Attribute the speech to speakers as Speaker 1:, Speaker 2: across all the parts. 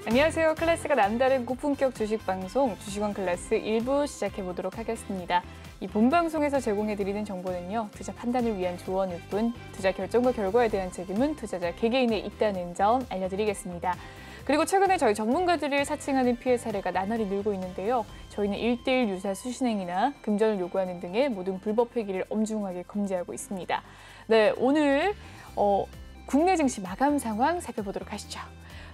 Speaker 1: 안녕하세요. 클래스가 남다른 고품격 주식 방송 주식원 클래스 1부 시작해 보도록 하겠습니다. 이 본 방송에서 제공해드리는 정보는요, 투자 판단을 위한 조언일 뿐 투자 결정과 결과에 대한 책임은 투자자 개개인에 있다는 점 알려드리겠습니다. 그리고 최근에 저희 전문가들을 사칭하는 피해 사례가 나날이 늘고 있는데요. 저희는 1:1 유사 수신행위나 금전을 요구하는 등의 모든 불법 회기를 엄중하게 금지하고 있습니다. 네, 오늘 국내 증시 마감 상황 살펴보도록 하시죠.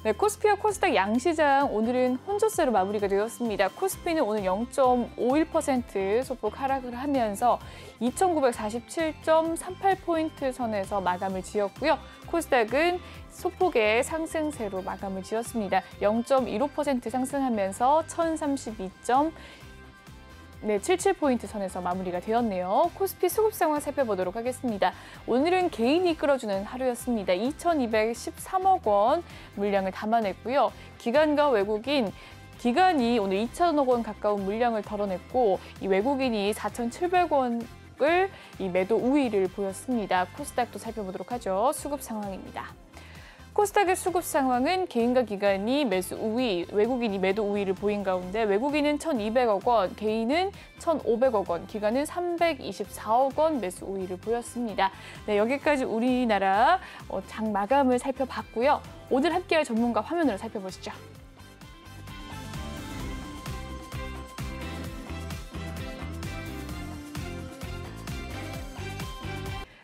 Speaker 1: 네, 코스피와 코스닥 양시장 오늘은 혼조세로 마무리가 되었습니다. 코스피는 오늘 0.51% 소폭 하락을 하면서 2,947.38포인트 선에서 마감을 지었고요. 코스닥은 소폭의 상승세로 마감을 지었습니다. 0.15% 상승하면서 1,032.77포인트 선에서 마무리가 되었네요. 코스피 수급 상황 살펴보도록 하겠습니다. 오늘은 개인이 이끌어주는 하루였습니다. 2,213억 원 물량을 담아냈고요. 기관과 외국인, 기관이 오늘 2,000억 원 가까운 물량을 덜어냈고 이 외국인이 4,700원을 이 매도 우위를 보였습니다. 코스닥도 살펴보도록 하죠. 수급 상황입니다. 코스닥의 수급 상황은 개인과 기관이 매수 우위, 외국인이 매도 우위를 보인 가운데 외국인은 1,200억 원, 개인은 1,500억 원, 기관은 324억 원 매수 우위를 보였습니다. 네, 여기까지 우리나라 장 마감을 살펴봤고요. 오늘 함께할 전문가 화면으로 살펴보시죠.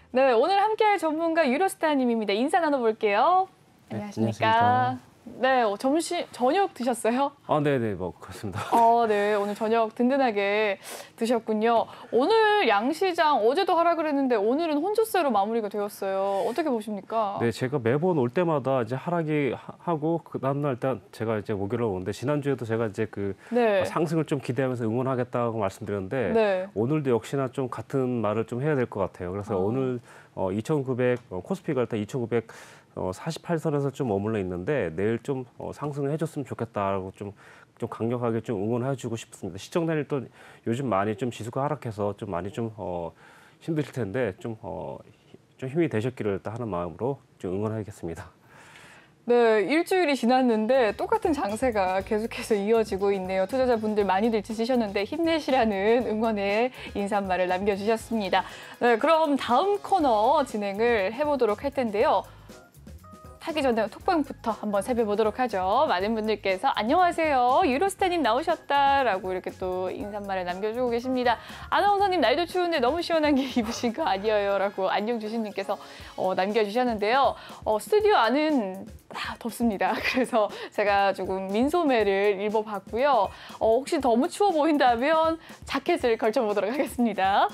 Speaker 1: 네, 오늘 함께할 전문가 유로스타님입니다. 인사 나눠볼게요. 안녕하십니까. 네, 저녁 드셨어요?
Speaker 2: 네네, 그렇습니다.
Speaker 1: 네, 오늘 저녁 든든하게 드셨군요. 오늘 양시장 어제도 하락을 했는데 오늘은 혼조세로 마무리가 되었어요. 어떻게 보십니까?
Speaker 2: 네, 제가 매번 올 때마다 이제 하락이 하고 그 다음날 일단 제가 이제 목요일에 오는데 지난주에도 제가 이제
Speaker 1: 네.
Speaker 2: 상승을 좀 기대하면서 응원하겠다고 말씀드렸는데
Speaker 1: 네.
Speaker 2: 오늘도 역시나 좀 같은 말을 좀 해야 될 것 같아요. 그래서 오늘 2,900 코스피가 일단 2,948선에서 좀 머물러 있는데 내일 좀 상승을 해줬으면 좋겠다라고 좀 강력하게 좀 응원해주고 싶습니다. 시청 단일 또 요즘 많이 좀 지수가 하락해서 좀 많이 좀 힘드실 텐데 좀 힘이 되셨기를 일단 하는 마음으로 좀 응원하겠습니다.
Speaker 1: 네, 일주일이 지났는데 똑같은 장세가 계속해서 이어지고 있네요. 투자자분들 많이들 지치셨는데 힘내시라는 응원의 인사말을 남겨주셨습니다. 네, 그럼 다음 코너 진행을 해보도록 할 텐데요. 하기 전에 톡방부터 한번 살펴보도록 하죠. 많은 분들께서 안녕하세요. 유로스타님 나오셨다라고 이렇게 또 인사말을 남겨주고 계십니다. 아나운서님 날도 추운데 너무 시원한 게 입으신 거 아니에요? 라고 안녕주신님께서 남겨주셨는데요. 스튜디오 안은 덥습니다. 그래서 제가 조금 민소매를 입어봤고요. 혹시 너무 추워 보인다면 자켓을 걸쳐보도록 하겠습니다.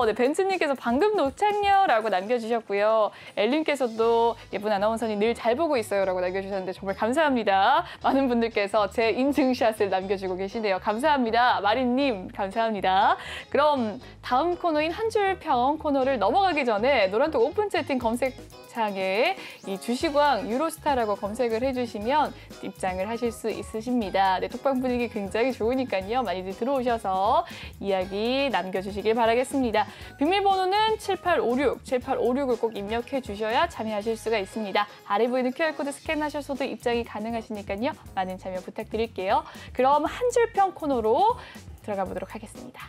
Speaker 1: 네, 벤츠님께서 방금 노창녀라고 남겨주셨고요. 엘님께서도 예쁜 아나운서님 늘 잘 보고 있어요 라고 남겨주셨는데 정말 감사합니다. 많은 분들께서 제 인증샷을 남겨주고 계시네요. 감사합니다. 마린님 감사합니다. 그럼 다음 코너인 한 줄 평 코너를 넘어가기 전에 노란톡 오픈 채팅 검색창에 이 주식왕 유로스타라고 검색을 해주시면 입장을 하실 수 있으십니다. 네, 톡방 분위기 굉장히 좋으니까요. 많이들 들어오셔서 이야기 남겨주시길 바라겠습니다. 비밀번호는 7856을 꼭 입력해 주셔야 참여하실 수가 있습니다. 아래 보이는 QR코드 스캔하셔서도 입장이 가능하시니까요. 많은 참여 부탁드릴게요. 그럼 한 줄 평 코너로 들어가 보도록 하겠습니다.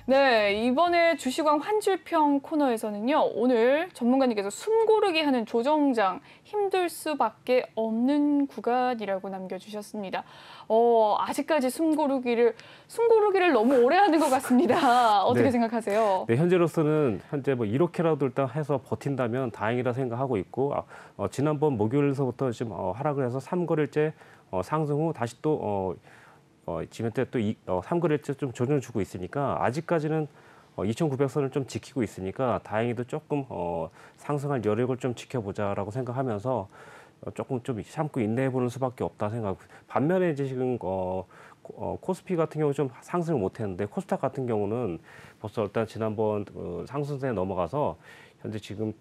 Speaker 1: 네, 이번에 주식왕 한 줄 평 코너에서는요. 오늘 전문가님께서 숨 고르기 하는 조정장 힘들 수밖에 없는 구간이라고 남겨주셨습니다. 아직까지 숨 고르기를 너무 오래 하는 것 같습니다. 어떻게
Speaker 2: 네.
Speaker 1: 생각하세요?
Speaker 2: 네, 현재로서는 이렇게라도 일단 해서 버틴다면 다행이라 생각하고 있고 지난번 목요일서부터 지금 하락을 해서 3거래일째 상승 후 다시 또 지금 또 3거래일째 좀 조정을 주고 있으니까 아직까지는 2,900선을 좀 지키고 있으니까 다행히도 조금 상승할 여력을 좀 지켜보자라고 생각하면서 조금 좀 참고 인내해보는 수밖에 없다 생각. 반면에 이제 지금 코스피 같은 경우 좀 상승을 못했는데 코스닥 같은 경우는 벌써 일단 지난번 상승세에 넘어가서 현재 지금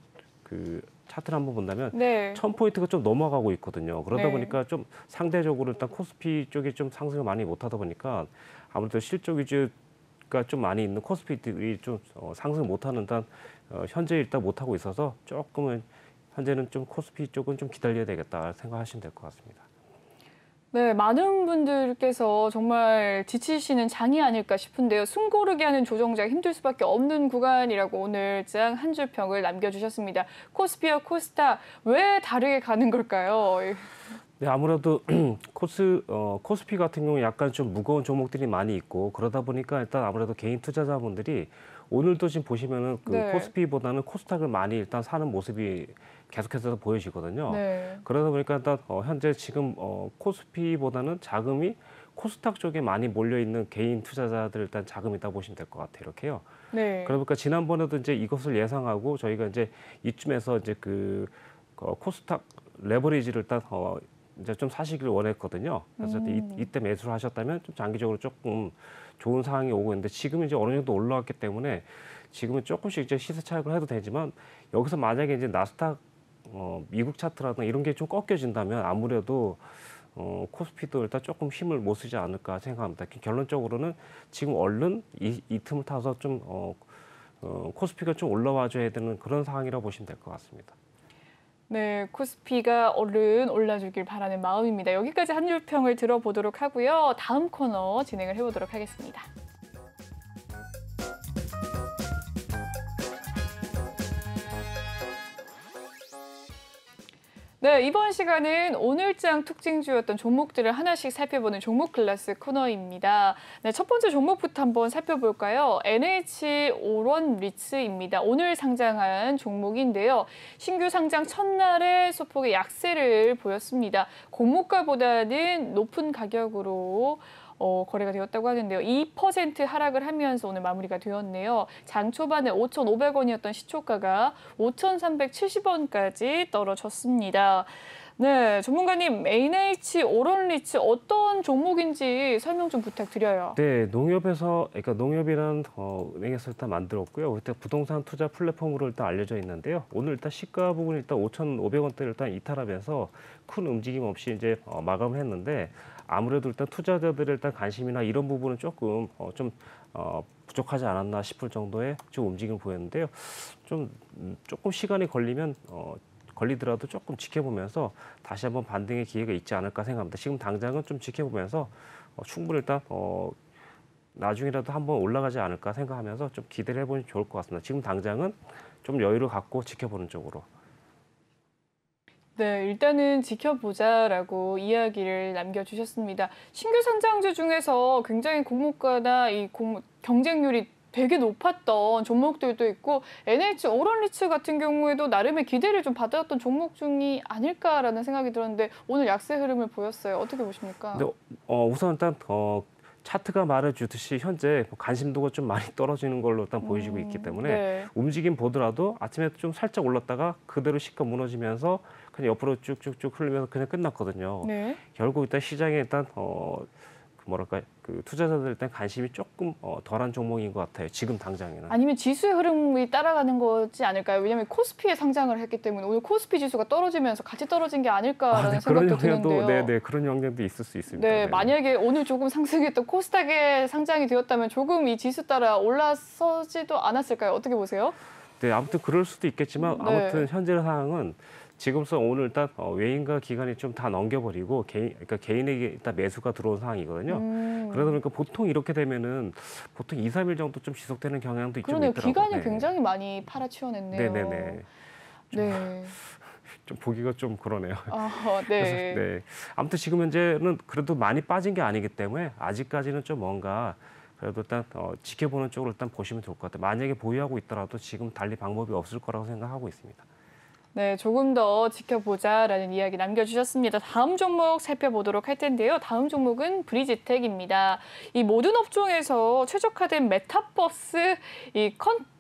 Speaker 2: 그 차트를 한번 본다면
Speaker 1: 네.
Speaker 2: 1000포인트가 좀 넘어가고 있거든요. 그러다
Speaker 1: 네.
Speaker 2: 보니까 좀 상대적으로 일단 코스피 쪽이 좀 상승을 많이 못하다 보니까 아무래도 실적 위주가 좀 많이 있는 코스피들이 좀 상승을 못하는 일단 현재 일단 못하고 있어서 조금은 현재는 좀 코스피 쪽은 좀 기다려야 되겠다 생각하시면 될 것 같습니다.
Speaker 1: 네, 많은 분들께서 정말 지치시는 장이 아닐까 싶은데요. 숨 고르게 하는 조정자 힘들 수밖에 없는 구간이라고 오늘 장 한 줄 평을 남겨주셨습니다. 코스피와 코스닥 왜 다르게 가는 걸까요?
Speaker 2: 네, 아무래도 코스피 같은 경우 약간 좀 무거운 종목들이 많이 있고 그러다 보니까 일단 아무래도 개인 투자자분들이 오늘도 지금 보시면은 그
Speaker 1: 네.
Speaker 2: 코스피보다는 코스닥을 많이 일단 사는 모습이 계속해서 보여지거든요.
Speaker 1: 네.
Speaker 2: 그러다 보니까 일단 현재 지금 코스피보다는 자금이 코스닥 쪽에 많이 몰려 있는 개인 투자자들 일단 자금이 있다 보시면 될 것 같아요. 이렇게요.
Speaker 1: 네.
Speaker 2: 그러니까 지난번에도 이제 이것을 예상하고 저희가 이제 이쯤에서 이제 그 코스닥 레버리지를 일단 이제 좀 사시기를 원했거든요. 그래서 이때 매수를 하셨다면 좀 장기적으로 조금 좋은 상황이 오고 있는데 지금 이제 어느 정도 올라왔기 때문에 지금은 조금씩 이제 시세 차익을 해도 되지만 여기서 만약에 이제 나스닥 미국 차트라든가 이런 게 좀 꺾여진다면 아무래도 코스피도 일단 조금 힘을 못 쓰지 않을까 생각합니다. 결론적으로는 지금 얼른 이 틈을 타서 좀 코스피가 좀 올라와 줘야 되는 그런 상황이라고 보시면 될 것 같습니다.
Speaker 1: 네, 코스피가 얼른 올라주길 바라는 마음입니다. 여기까지 한 줄 평을 들어보도록 하고요. 다음 코너 진행을 해보도록 하겠습니다. 네, 이번 시간은 오늘장 특징주였던 종목들을 하나씩 살펴보는 종목 클래스 코너입니다. 네, 첫 번째 종목부터 한번 살펴볼까요? NH 오런리츠입니다. 오늘 상장한 종목인데요. 신규 상장 첫날에 소폭의 약세를 보였습니다. 공모가보다는 높은 가격으로 거래가 되었다고 하는데요. 2% 하락을 하면서 오늘 마무리가 되었네요. 장 초반에 5,500원이었던 시초가가 5,370원까지 떨어졌습니다. 네, 전문가님, NH 오런리츠 어떤 종목인지 설명 좀 부탁드려요.
Speaker 2: 네, 그러니까 농협이라는 은행에서 일단 만들었고요. 그때 부동산 투자 플랫폼으로 일단 알려져 있는데요. 오늘 일단 시가 부분이 일단 5,500원대를 일단 이탈하면서 큰 움직임 없이 이제 마감을 했는데 아무래도 일단 투자자들의 일단 관심이나 이런 부분은 조금 부족하지 않았나 싶을 정도의 좀 움직임을 보였는데요. 조금 시간이 걸리더라도 조금 지켜보면서 다시 한번 반등의 기회가 있지 않을까 생각합니다. 지금 당장은 좀 지켜보면서 충분히 일단 나중이라도 한번 올라가지 않을까 생각하면서 좀 기대를 해보면 좋을 것 같습니다. 지금 당장은 좀 여유를 갖고 지켜보는 쪽으로.
Speaker 1: 네, 일단은 지켜보자라고 이야기를 남겨주셨습니다. 신규 상장주 중에서 굉장히 공모가나 경쟁률이 되게 높았던 종목들도 있고 NH 오런리츠 같은 경우에도 나름의 기대를 좀 받았던 종목 중이 아닐까라는 생각이 들었는데 오늘 약세 흐름을 보였어요. 어떻게 보십니까?
Speaker 2: 근데 우선 일단 차트가 말해주듯이 현재 관심도가 좀 많이 떨어지는 걸로 일단 보여지고 있기 때문에
Speaker 1: 네.
Speaker 2: 움직임 보더라도 아침에 좀 살짝 올랐다가 그대로 시가 무너지면서 그냥 옆으로 쭉쭉쭉 흘리면서 그냥 끝났거든요.
Speaker 1: 네.
Speaker 2: 결국 일단 시장에 일단 그 투자자들 일단 관심이 조금 덜한 종목인 것 같아요. 지금 당장에는.
Speaker 1: 아니면 지수의 흐름이 따라가는 거지 않을까요? 왜냐하면 코스피에 상장을 했기 때문에 오늘 코스피 지수가 떨어지면서 같이 떨어진 게 아닐까라는
Speaker 2: 네,
Speaker 1: 생각도 드는데요.
Speaker 2: 네, 그런 영향도 있을 수 있습니다.
Speaker 1: 네,
Speaker 2: 네.
Speaker 1: 만약에 오늘 조금 상승했던 코스닥에 상장이 되었다면 조금 이 지수 따라 올라서지도 않았을까요? 어떻게 보세요?
Speaker 2: 네, 아무튼 그럴 수도 있겠지만
Speaker 1: 네.
Speaker 2: 아무튼 현재 상황은 지금서 오늘 일단 외인과 기관이 좀 다 넘겨버리고 그러니까 개인에게 일단 매수가 들어온 상황이거든요. 그러다 보니까 보통 이렇게 되면은 보통 2, 3일 정도 좀 지속되는 경향도 좀
Speaker 1: 그러네요.
Speaker 2: 있더라고요.
Speaker 1: 기간이
Speaker 2: 네.
Speaker 1: 굉장히 많이 팔아치워냈네요.
Speaker 2: 네네네.
Speaker 1: 네.
Speaker 2: 좀 보기가 좀 그러네요.
Speaker 1: 네.
Speaker 2: 그래서, 네. 아무튼 지금 현재는 그래도 많이 빠진 게 아니기 때문에 아직까지는 좀 뭔가 그래도 일단 지켜보는 쪽으로 일단 보시면 좋을 것 같아요. 만약에 보유하고 있더라도 지금 달리 방법이 없을 거라고 생각하고 있습니다.
Speaker 1: 네, 조금 더 지켜보자라는 이야기 남겨주셨습니다. 다음 종목 살펴보도록 할 텐데요. 다음 종목은 브리지텍입니다. 이 모든 업종에서 최적화된 메타버스 이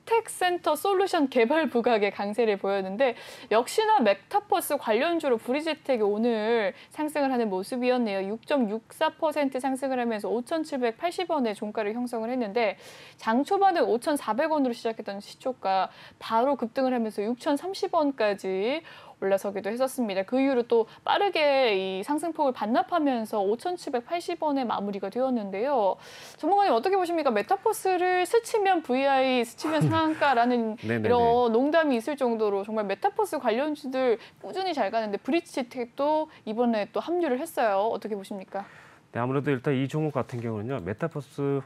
Speaker 1: 컨택센터 솔루션 개발 부각의 강세를 보였는데 역시나 메타버스 관련주로 브리지텍이 오늘 상승을 하는 모습이었네요. 6.64% 상승을 하면서 5,780원의 종가를 형성을 했는데 장 초반에 5,400원으로 시작했던 시초가 바로 급등을 하면서 6,030원까지 올라서기도 했었습니다. 그 이후로 또 빠르게 이 상승폭을 반납하면서 5,780원에 마무리가 되었는데요. 전문가님 어떻게 보십니까? 메타버스를 스치면 VI, 스치면 상한가라는 이런 농담이 있을 정도로 정말 메타버스 관련주들 꾸준히 잘 가는데 브리지텍도 이번에 또 합류를 했어요. 어떻게 보십니까?
Speaker 2: 네, 아무래도 일단 이 종목 같은 경우는요, 메타버스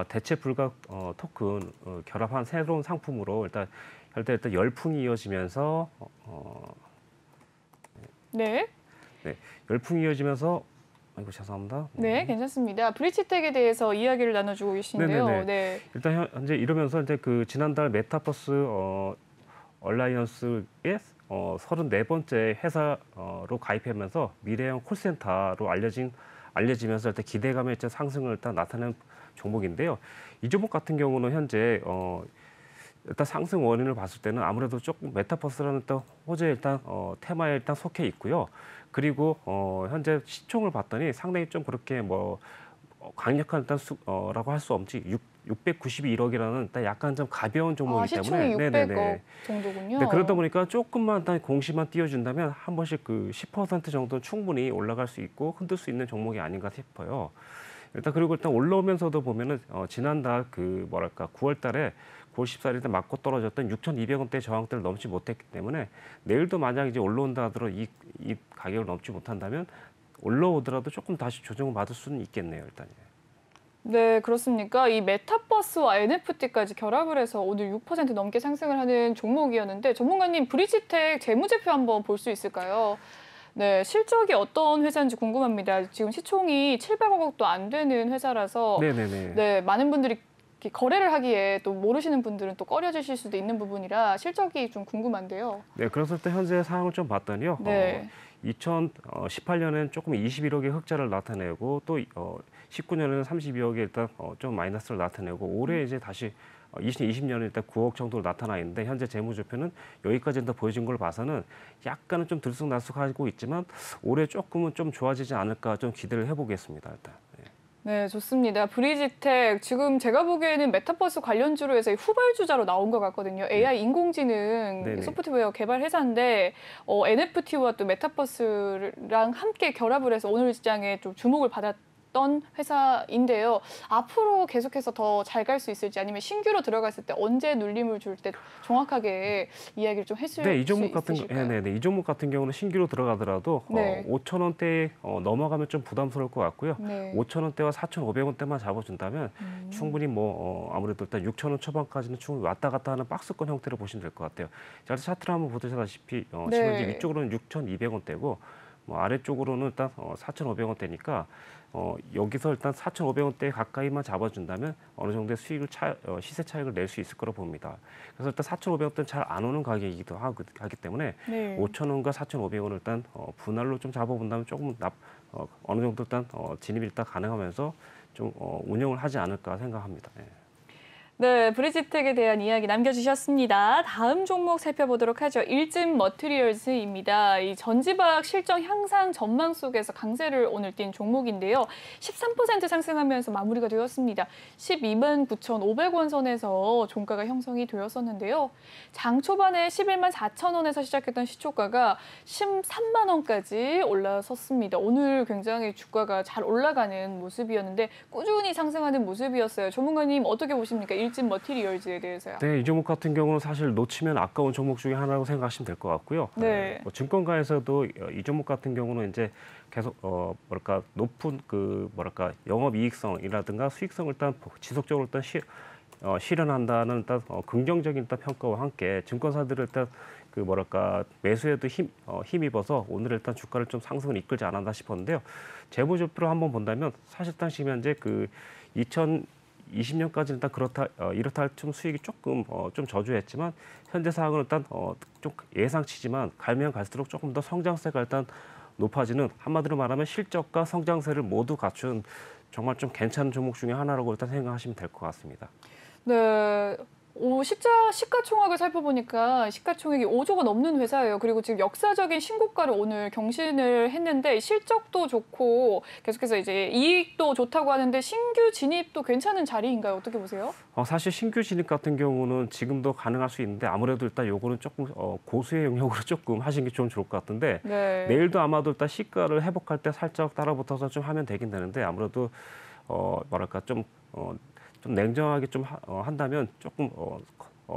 Speaker 2: 대체 불가 토큰 결합한 새로운 상품으로 일단 열풍이 이어지면서
Speaker 1: 네,
Speaker 2: 열풍이 이어지면서 아이고 죄송합니다.
Speaker 1: 네, 괜찮습니다. 브리지텍에 대해서 이야기를 나눠주고 계신데요.
Speaker 2: 네네네.
Speaker 1: 네.
Speaker 2: 일단 현재 이러면서 이제 그 지난달 메타버스 얼라이언스의 34번째 회사로 가입하면서 미래형 콜센터로 알려지면서 일단 기대감의 일단 상승을 일단 나타낸 종목인데요. 이 종목 같은 경우는 현재 일단 상승 원인을 봤을 때는 아무래도 조금 메타버스라는 또 호재 일단 테마에 일단 속해 있고요. 그리고 현재 시총을 봤더니 상당히 좀 그렇게 강력한 일단 라고 할 수 없지 691억이라는 일단 약간 좀 가벼운 종목이기 때문에
Speaker 1: 시총이 600억 정도군요.
Speaker 2: 네, 그러다 보니까 조금만 일단 공시만 띄워준다면 한 번씩 그 10% 정도는 충분히 올라갈 수 있고 흔들 수 있는 종목이 아닌가 싶어요. 그리고 일단 올라오면서도 보면은 지난달 9월달에 9월 14일에 맞고 떨어졌던 6,200원대 저항대를 넘지 못했기 때문에 내일도 만약 이제 올라온다 하더라도 이 가격을 넘지 못한다면 올라오더라도 조금 다시 조정을 받을 수는 있겠네요, 일단.
Speaker 1: 네, 그렇습니까? 이 메타버스와 NFT까지 결합을 해서 오늘 6% 넘게 상승을 하는 종목이었는데 전문가님 브리지텍 재무제표 한번 볼 수 있을까요? 네, 실적이 어떤 회사인지 궁금합니다. 지금 시총이 700억도 안 되는 회사라서 네, 많은 분들이 거래를 하기에 또 모르시는 분들은 또 꺼려지실 수도 있는 부분이라 실적이 좀 궁금한데요.
Speaker 2: 네, 그래서 일단 현재 상황을 좀 봤더니요.
Speaker 1: 네. 2018년에는
Speaker 2: 조금 21억의 흑자를 나타내고 또 19년에는 32억의 일단 좀 마이너스를 나타내고 올해 이제 다시 2020년에 일단 9억 정도로 나타나 있는데 현재 재무제표는 여기까지 더 보여진 걸 봐서는 약간은 좀 들쑥날쑥하고 있지만 올해 조금은 좀 좋아지지 않을까 좀 기대를 해보겠습니다. 일단.
Speaker 1: 네, 좋습니다. 브리지텍 지금 제가 보기에는 메타버스 관련주로 해서 후발주자로 나온 것 같거든요. AI 인공지능 소프트웨어 개발 회사인데 NFT와 또 메타버스랑 함께 결합을 해서 오늘 시장에 좀 주목을 받았던 회사인데요. 앞으로 계속해서 더 잘 갈 수 있을지 아니면 신규로 들어갔을 때 언제 눌림을 줄 때 정확하게 이야기를 좀 했을 수 있으실까요?
Speaker 2: 이 종목 같은 경우는 신규로 들어가더라도 5,000원대 넘어가면 좀 부담스러울 것 같고요. 5,000원대와 4,500원대만 잡아준다면 충분히 아무래도 일단 6,000원 초반까지는 충분히 왔다 갔다 하는 박스권 형태로 보시면 될 것 같아요. 자, 차트를 한번 보시다시피 지금 이제 위쪽으로는 6,200원대고 아래쪽으로는 일단 4,500원대니까 여기서 일단 4,500원대 가까이만 잡아준다면 어느 정도의 시세 차익을 낼 수 있을 거라고 봅니다. 그래서 일단 4,500원대는 잘 안 오는 가격이기도 하기 때문에 5,000원과 4,500원을 일단 분할로 좀 잡아본다면 조금 어느 정도 일단 진입이 일단 가능하면서 좀 운영을 하지 않을까 생각합니다.
Speaker 1: 네, 브리지텍에 대한 이야기 남겨주셨습니다. 다음 종목 살펴보도록 하죠. 일진 머티리얼즈입니다. 이 전지박 실적 향상 전망 속에서 강세를 오늘 띈 종목인데요. 13% 상승하면서 마무리가 되었습니다. 12만 9,500원 선에서 종가가 형성이 되었었는데요. 장 초반에 11만 4천 원에서 시작했던 시초가가 13만 원까지 올라섰습니다. 오늘 굉장히 주가가 잘 올라가는 모습이었는데 꾸준히 상승하는 모습이었어요. 전문가님 어떻게 보십니까? 일진 머티리얼즈에 대해서요.
Speaker 2: 네, 이 종목 같은 경우는 사실 놓치면 아까운 종목 중에 하나라고 생각하시면 될 것 같고요.
Speaker 1: 네.
Speaker 2: 증권가에서도 이 종목 같은 경우는 이제 계속 높은 영업 이익성이라든가 수익성을 일단 지속적으로 일단 실현한다는 일단 긍정적인 일단 평가와 함께 증권사들을 일단 매수에도 힘입어서 오늘 일단 주가를 좀 상승을 이끌지 않았나 싶었는데요. 재무제표를 한번 본다면 사실상 지금 현재 2020년까지는 일단 이렇다 할 좀 수익이 조금 좀 저조했지만 현재 상황은 일단 좀 예상치지만 갈면 갈수록 조금 더 성장세가 일단 높아지는 한마디로 말하면 실적과 성장세를 모두 갖춘 정말 좀 괜찮은 종목 중에 하나라고 일단 생각하시면 될 것 같습니다.
Speaker 1: 네. 시가총액을 살펴보니까 시가총액이 5조가 넘는 회사예요. 그리고 지금 역사적인 신고가를 오늘 경신을 했는데 실적도 좋고 계속해서 이제 이익도 좋다고 하는데 신규 진입도 괜찮은 자리인가요? 어떻게 보세요?
Speaker 2: 사실 신규 진입 같은 경우는 지금도 가능할 수 있는데 아무래도 일단 요거는 조금 고수의 영역으로 조금 하시는 게 좀 좋을 것 같은데
Speaker 1: 네.
Speaker 2: 내일도 아마도 일단 시가를 회복할 때 살짝 따라붙어서 좀 하면 되긴 되는데 아무래도 뭐랄까 좀 냉정하게 좀 한다면 조금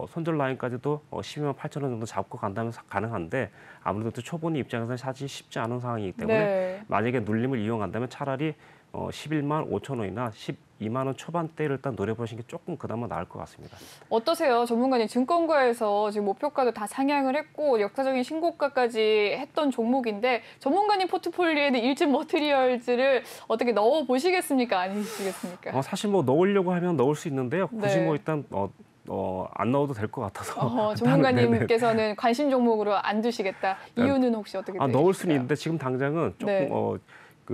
Speaker 2: 손절 라인까지도 12만 8천 원 정도 잡고 간다면 가능한데 아무래도 또 초보니 입장에서는 사실 쉽지 않은 상황이기 때문에
Speaker 1: 네.
Speaker 2: 만약에 눌림을 이용한다면 차라리 11만 5천 원이나 12만 원 초반대를 일단 노려보시는 게 조금 그나마 나을 것 같습니다.
Speaker 1: 어떠세요? 전문가님 증권가에서 지금 목표가도 다 상향을 했고 역사적인 신고가까지 했던 종목인데 전문가님 포트폴리오에는 일진 머티리얼즈를 어떻게 넣어 보시겠습니까? 아니시겠습니까?
Speaker 2: 사실 뭐 넣으려고 하면 넣을 수 있는데요. 굳이
Speaker 1: 네.
Speaker 2: 뭐 일단 안 넣어도 될 것 같아서.
Speaker 1: 전문가님께서는 관심 종목으로 안 두시겠다. 이유는 혹시 어떻게 되실까요?
Speaker 2: 넣을 수는 있는데 지금 당장은 조금
Speaker 1: 네.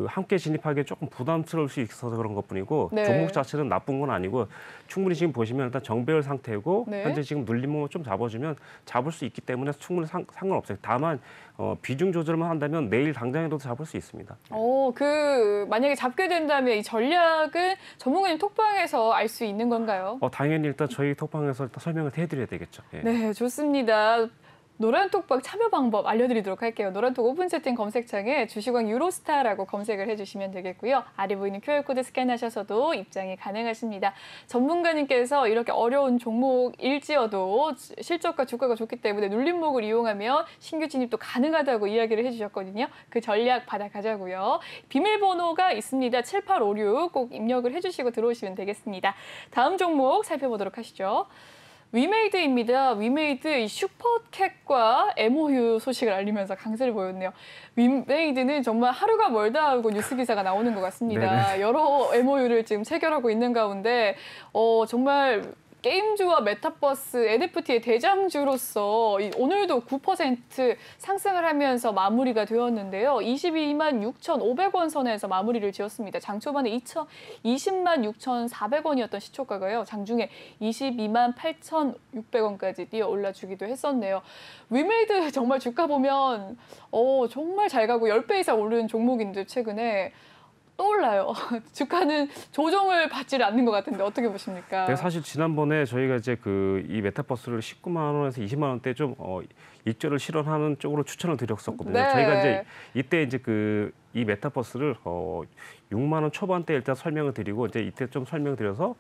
Speaker 2: 함께 진입하기에 조금 부담스러울 수 있어서 그런 것뿐이고
Speaker 1: 네.
Speaker 2: 종목 자체는 나쁜 건 아니고 충분히 지금 보시면 일단 정배열 상태고
Speaker 1: 네.
Speaker 2: 현재 지금 눌림목을 좀 잡아주면 잡을 수 있기 때문에 충분히 상관없어요. 다만 비중 조절만 한다면 내일 당장에도 잡을 수 있습니다.
Speaker 1: 만약에 잡게 된다면 이 전략은 전문가님 톡방에서 알 수 있는 건가요?
Speaker 2: 당연히 일단 저희 톡방에서 일단 설명을 해드려야 되겠죠. 예.
Speaker 1: 네, 좋습니다. 노란톡방 참여 방법 알려드리도록 할게요. 노란톡 오픈 채팅 검색창에 주식왕 유로스타라고 검색을 해주시면 되겠고요. 아래 보이는 QR코드 스캔하셔서도 입장이 가능하십니다. 전문가님께서 이렇게 어려운 종목일지어도 실적과 주가가 좋기 때문에 눌림목을 이용하면 신규 진입도 가능하다고 이야기를 해주셨거든요. 그 전략 받아가자고요. 비밀번호가 있습니다. 7856 꼭 입력을 해주시고 들어오시면 되겠습니다. 다음 종목 살펴보도록 하시죠. 위메이드입니다. 위메이드 슈퍼캣과 MOU 소식을 알리면서 강세를 보였네요. 위메이드는 정말 하루가 멀다 하고 뉴스 기사가 나오는 것 같습니다.
Speaker 2: 네네.
Speaker 1: 여러 MOU를 지금 체결하고 있는 가운데 정말 게임주와 메타버스, NFT의 대장주로서 오늘도 9% 상승을 하면서 마무리가 되었는데요. 22만 6,500원 선에서 마무리를 지었습니다. 장 초반에 20만 6,400원이었던 시초가가요. 장중에 22만 8,600원까지 뛰어 올라주기도 했었네요. 위메이드 정말 주가 보면 정말 잘 가고 10배 이상 오른 종목인데 최근에 떠올라요. 주가는 조정을 받지를 않는 것 같은데 어떻게 보십니까?
Speaker 2: 네, 사실 지난번에 저희가 이제 이 메타버스를 19만 원에서 20만 원대 좀 익절을 실현하는 쪽으로 추천을 드렸었거든요.
Speaker 1: 네.
Speaker 2: 저희가 이제 이때 이제 이 메타버스를 6만 원 초반대 일단 설명을 드리고 이제 이때 좀 설명드려서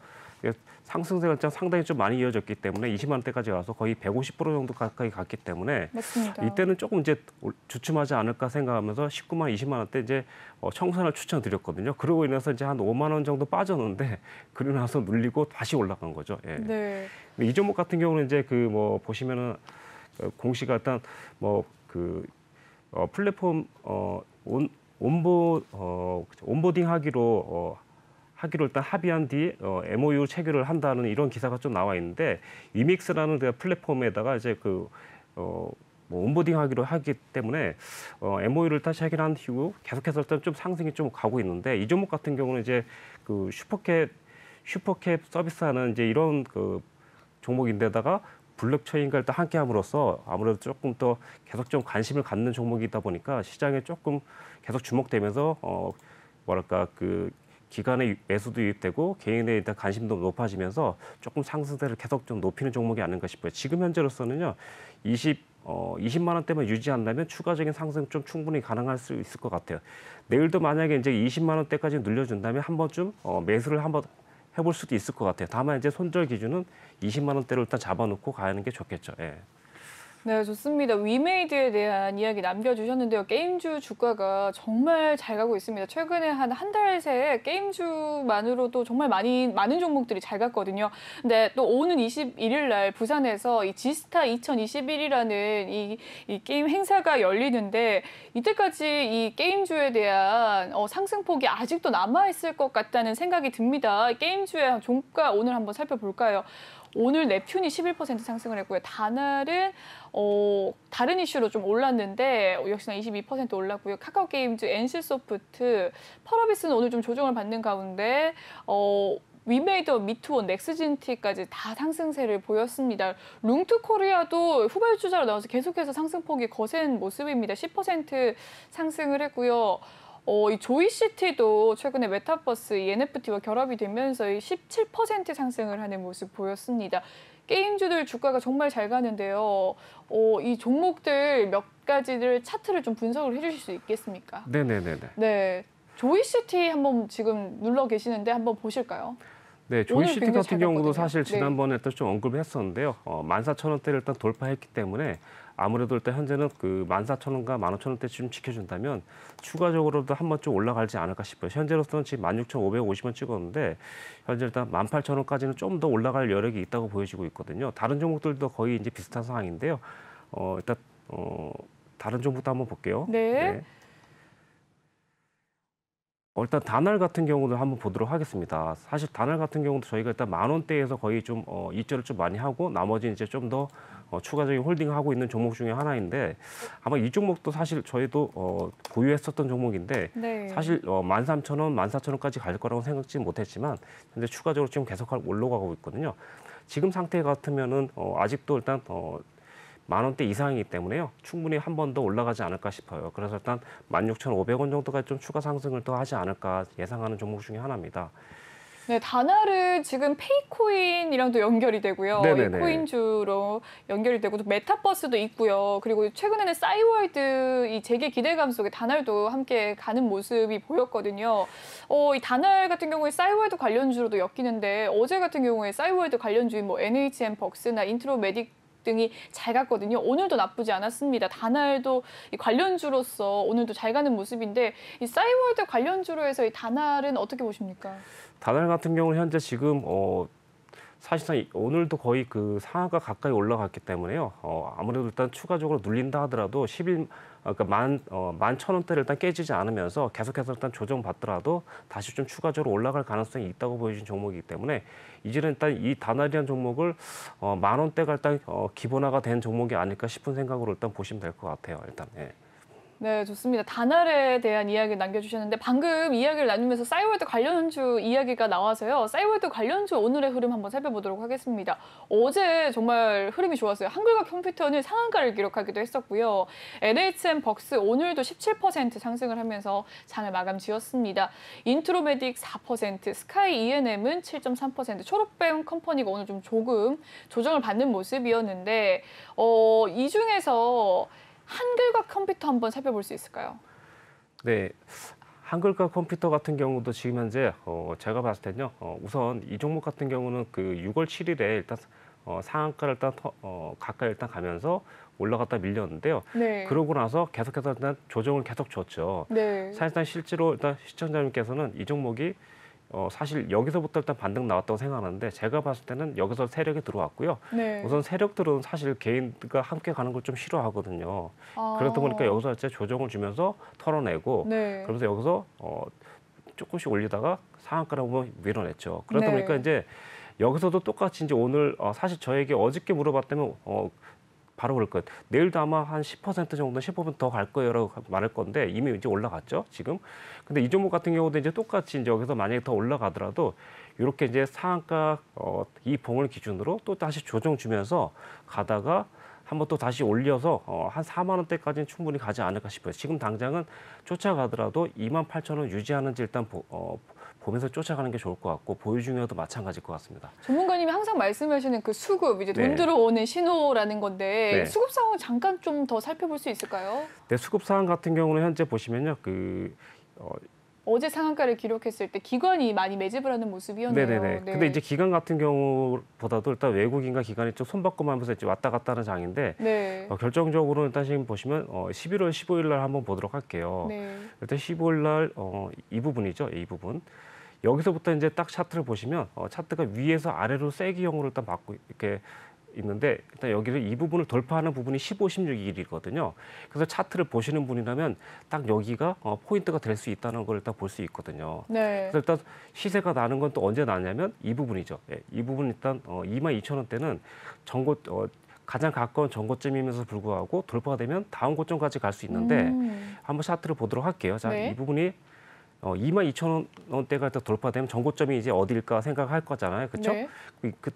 Speaker 2: 상승세가 상당히 좀 많이 이어졌기 때문에 20만 원대까지 와서 거의 150% 정도 가까이 갔기 때문에
Speaker 1: 맞습니다.
Speaker 2: 이때는 조금 이제 주춤하지 않을까 생각하면서 19만, 20만 원대 이제 청산을 추천드렸거든요. 그러고 인해서 이제 한 5만 원 정도 빠졌는데 그러고 나서 눌리고 다시 올라간 거죠. 예.
Speaker 1: 네.
Speaker 2: 이 종목 같은 경우는 이제 보시면은 공시가 일단 플랫폼 온보딩 하기로 일단 합의한 뒤 MOU 체결을 한다는 이런 기사가 좀 나와 있는데 위믹스라는 플랫폼에다가 이제 온보딩하기로 하기 때문에 MOU를 일단 체결한 이후 계속해서 일단 좀 상승이 좀 가고 있는데 이 종목 같은 경우는 이제 슈퍼캡 서비스하는 이제 이런 종목인데다가 블록체인과 일단 함께함으로써 아무래도 조금 더 계속 좀 관심을 갖는 종목이다 보니까 시장에 조금 계속 주목되면서 기관의 매수도 유입되고 개인의 일단 관심도 높아지면서 조금 상승세를 계속 좀 높이는 종목이 아닌가 싶어요. 지금 현재로서는요, 20만 원대만 유지한다면 추가적인 상승 좀 충분히 가능할 수 있을 것 같아요. 내일도 만약에 이제 20만 원대까지 늘려준다면 한 번쯤 매수를 한번 해볼 수도 있을 것 같아요. 다만 이제 손절 기준은 20만 원대로 일단 잡아놓고 가는 게 좋겠죠. 예.
Speaker 1: 네, 좋습니다. 위메이드에 대한 이야기 남겨주셨는데요. 게임주 주가가 정말 잘 가고 있습니다. 최근에 한 달 새에 게임주만으로도 정말 많은 종목들이 잘 갔거든요. 근데 또 오는 21일 날 부산에서 이 지스타 2021이라는 이 게임 행사가 열리는데 이때까지 이 게임주에 대한 상승폭이 아직도 남아있을 것 같다는 생각이 듭니다. 게임주의 종가 오늘 한번 살펴볼까요? 오늘 넵튠이 11% 상승을 했고요. 다날은 다른 이슈로 좀 올랐는데 역시나 22% 올랐고요. 카카오게임즈, NC소프트, 펄어비스는 오늘 좀 조정을 받는 가운데 위메이더, 미투온, 넥스진티까지 다 상승세를 보였습니다. 룽투코리아도 후발주자로 나와서 계속해서 상승폭이 거센 모습입니다. 10% 상승을 했고요. 이 조이시티도 최근에 메타버스, 이 NFT와 결합이 되면서 17% 상승을 하는 모습 보였습니다. 게임주들 주가가 정말 잘 가는데요. 이 종목들 몇 가지를 차트를 좀 분석을 해주실 수 있겠습니까?
Speaker 2: 네네네네.
Speaker 1: 네, 조이시티 한번 지금 눌러 계시는데 한번 보실까요?
Speaker 2: 네,
Speaker 1: 오늘
Speaker 2: 조이시티
Speaker 1: 굉장히
Speaker 2: 같은
Speaker 1: 잘
Speaker 2: 경우도
Speaker 1: 갔거든요.
Speaker 2: 사실
Speaker 1: 네.
Speaker 2: 지난번에 또 좀 언급을 했었는데요. 14,000원대를 일단 돌파했기 때문에 아무래도 일단 현재는 그 14,000원과 15,000원대 좀 지켜준다면 추가적으로도 한번 좀 올라가지 않을까 싶어요. 현재로서는 지금 16,550원 찍었는데 현재 일단 18,000원까지는 좀 더 올라갈 여력이 있다고 보여지고 있거든요. 다른 종목들도 거의 이제 비슷한 상황인데요. 일단 다른 종목도 한번 볼게요.
Speaker 1: 네.
Speaker 2: 일단 다날 같은 경우도 한번 보도록 하겠습니다. 사실 다날 같은 경우도 저희가 일단 10,000원대에서 거의 좀 이점을 좀 많이 하고 나머지 이제 좀 더 추가적인 홀딩하고 있는 종목 중에 하나인데 아마 이 종목도 사실 저희도 보유했었던 종목인데
Speaker 1: 네.
Speaker 2: 사실 13,000원, 14,000원까지 갈 거라고 생각지 못했지만 현재 추가적으로 지금 계속 올라가고 있거든요. 지금 상태 같으면은 아직도 일단 10,000원대 이상이기 때문에요. 충분히 한 번 더 올라가지 않을까 싶어요. 그래서 일단 16,500원 정도까지 좀 추가 상승을 더 하지 않을까 예상하는 종목 중에 하나입니다.
Speaker 1: 네, 다날은 지금 페이코인이랑도 연결이 되고요.
Speaker 2: 네네네.
Speaker 1: 이 코인주로 연결이 되고 또 메타버스도 있고요. 그리고 최근에는 싸이월드 이 재개 기대감 속에 다날도 함께 가는 모습이 보였거든요. 이 다날 같은 경우에 싸이월드 관련주로도 엮이는데 어제 같은 경우에 싸이월드 관련주인 뭐 NHN 벅스나 인트로메딕 등이 잘 갔거든요. 오늘도 나쁘지 않았습니다. 다날도 이 관련주로서 오늘도 잘 가는 모습인데 이 싸이월드 관련주로 해서 이 다날은 어떻게 보십니까?
Speaker 2: 다날 같은 경우는 현재 지금 사실상 오늘도 거의 그 상하가 가까이 올라갔기 때문에요. 아무래도 일단 추가적으로 눌린다 하더라도 11,000원대를 일단 깨지지 않으면서 계속해서 일단 조정받더라도 다시 좀 추가적으로 올라갈 가능성이 있다고 보여진 종목이기 때문에 이제는 일단 이 다날이라는 종목을 10,000원대가 일단 기본화가 된 종목이 아닐까 싶은 생각으로 일단 보시면 될 것 같아요. 일단. 예.
Speaker 1: 네, 좋습니다. 다날에 대한 이야기를 남겨주셨는데 방금 이야기를 나누면서 싸이월드 관련주 이야기가 나와서요. 싸이월드 관련주 오늘의 흐름 한번 살펴보도록 하겠습니다. 어제 정말 흐름이 좋았어요. 한글과 컴퓨터는 상한가를 기록하기도 했었고요. NHN 벅스 오늘도 17% 상승을 하면서 장을 마감 지었습니다. 인트로메딕 4%, 스카이 ENM은 7.3%, 초록뱀 컴퍼니가 오늘 좀 조금 조정을 받는 모습이었는데 이 중에서 한글과 컴퓨터 한번 살펴볼 수 있을까요?
Speaker 2: 네. 한글과 컴퓨터 같은 경우도 지금 현재 제가 봤을 때는요. 우선 이 종목 같은 경우는 그 6월 7일에 일단 상한가를 일단 가까이 일단 가면서 올라갔다 밀렸는데요.
Speaker 1: 네.
Speaker 2: 그러고 나서 계속해서 일단 조정을 계속 줬죠.
Speaker 1: 네.
Speaker 2: 사실상 실제로 일단 시청자님께서는 이 종목이 사실 여기서부터 일단 반등 나왔다고 생각하는데 제가 봤을 때는 여기서 세력이 들어왔고요.
Speaker 1: 네.
Speaker 2: 우선 세력들은 사실 개인과 함께 가는 걸 좀 싫어하거든요. 그러다 보니까 여기서 이제 조정을 주면서 털어내고
Speaker 1: 네.
Speaker 2: 그러면서 여기서 조금씩 올리다가 상한가라고 밀어냈죠. 그러다
Speaker 1: 네.
Speaker 2: 보니까 이제 여기서도 똑같이 이제 오늘 사실 저에게 어저께 물어봤다면 바로 그럴 거예요. 내일도 아마 한 10% 정도, 15% 더 갈 거예요라고 말할 건데 이미 이제 올라갔죠, 지금. 근데 이 종목 같은 경우도 이제 똑같이 이제 여기서 만약에 더 올라가더라도 이렇게 이제 상한가 이 봉을 기준으로 또 다시 조정 주면서 가다가 한번 또 다시 올려서 한 4만 원대까지는 충분히 가지 않을까 싶어요. 지금 당장은 쫓아가더라도 28,000원 유지하는지 일단 보면서 쫓아가는 게 좋을 것 같고 보유 중에도 마찬가지일 것 같습니다.
Speaker 1: 전문가님이 항상 말씀하시는 그 수급, 이제 돈
Speaker 2: 네.
Speaker 1: 들어오는 신호라는 건데
Speaker 2: 네.
Speaker 1: 수급 상황 잠깐 좀 더 살펴볼 수 있을까요?
Speaker 2: 네, 수급 상황 같은 경우는 현재 보시면요,
Speaker 1: 어제 상한가를 기록했을 때 기관이 많이 매집을 하는 모습이었네요.
Speaker 2: 네네네.
Speaker 1: 네.
Speaker 2: 근데 이제 기관 같은 경우보다도 일단 외국인과 기관이 좀 손바꿈하면서 이제 왔다 갔다 하는 장인데
Speaker 1: 네.
Speaker 2: 결정적으로 일단 지금 보시면 11월 15일 날 한번 보도록 할게요.
Speaker 1: 네.
Speaker 2: 일단 15일 날 이 부분이죠, 이 부분. 여기서부터 이제 딱 차트를 보시면 차트가 위에서 아래로 세기형으로 일단 받고 이렇게 있는데 일단 여기를 이 부분을 돌파하는 부분이 15, 16일이거든요. 그래서 차트를 보시는 분이라면 딱 여기가 포인트가 될 수 있다는 걸 일단 볼 수 있거든요.
Speaker 1: 네.
Speaker 2: 그래서 일단 시세가 나는 건 또 언제 나냐면 이 부분이죠. 예, 이 부분 일단 22,000원대는 가장 가까운 전고점임에도 불구하고 돌파가 되면 다음 고점까지 갈 수 있는데 한번 차트를 보도록 할게요. 자,
Speaker 1: 네.
Speaker 2: 이 부분이 22,000원대가 일단 돌파되면 정고점이 이제 어딜까 생각할 거잖아요. 그렇죠?
Speaker 1: 네.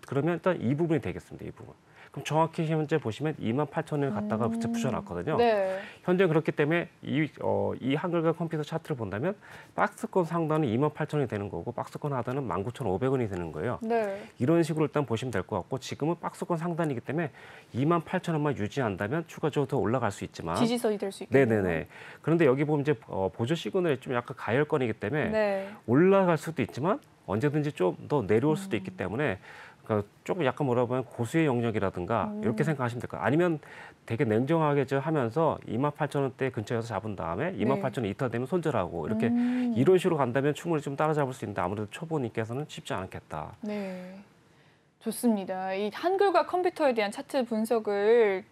Speaker 2: 그러면 일단 이 부분이 되겠습니다. 이 부분. 그럼 정확히 현재 보시면 28,000원을 갖다가 붙여놨거든요.
Speaker 1: 네.
Speaker 2: 현재 그렇기 때문에 이 한글과 컴퓨터 차트를 본다면 박스권 상단은 28,000원이 되는 거고 박스권 하단은 19,500원이 되는 거예요.
Speaker 1: 네.
Speaker 2: 이런 식으로 일단 보시면 될 것 같고 지금은 박스권 상단이기 때문에 28,000원만 유지한다면 추가적으로 더 올라갈 수 있지만
Speaker 1: 지지선이 될 수 있겠네요.
Speaker 2: 네네네. 그런데 여기 보면 이제 보조 시그널이 좀 약간 가열권이기 때문에
Speaker 1: 네.
Speaker 2: 올라갈 수도 있지만 언제든지 좀 더 내려올 수도 있기 때문에 그러니까 조금 약간 뭐라 보면 고수의 영역이라든가 이렇게 생각하시면 될 거예요. 아니면 되게 냉정하게 하면서 28,000원대 근처에서 잡은 다음에 28,000원 이탈되면 손절하고 이렇게 이런 식으로 간다면 충분히 좀 따라잡을 수 있는데 아무래도 초보님께서는 쉽지 않겠다.
Speaker 1: 네. 좋습니다. 이 한글과 컴퓨터에 대한 차트 분석을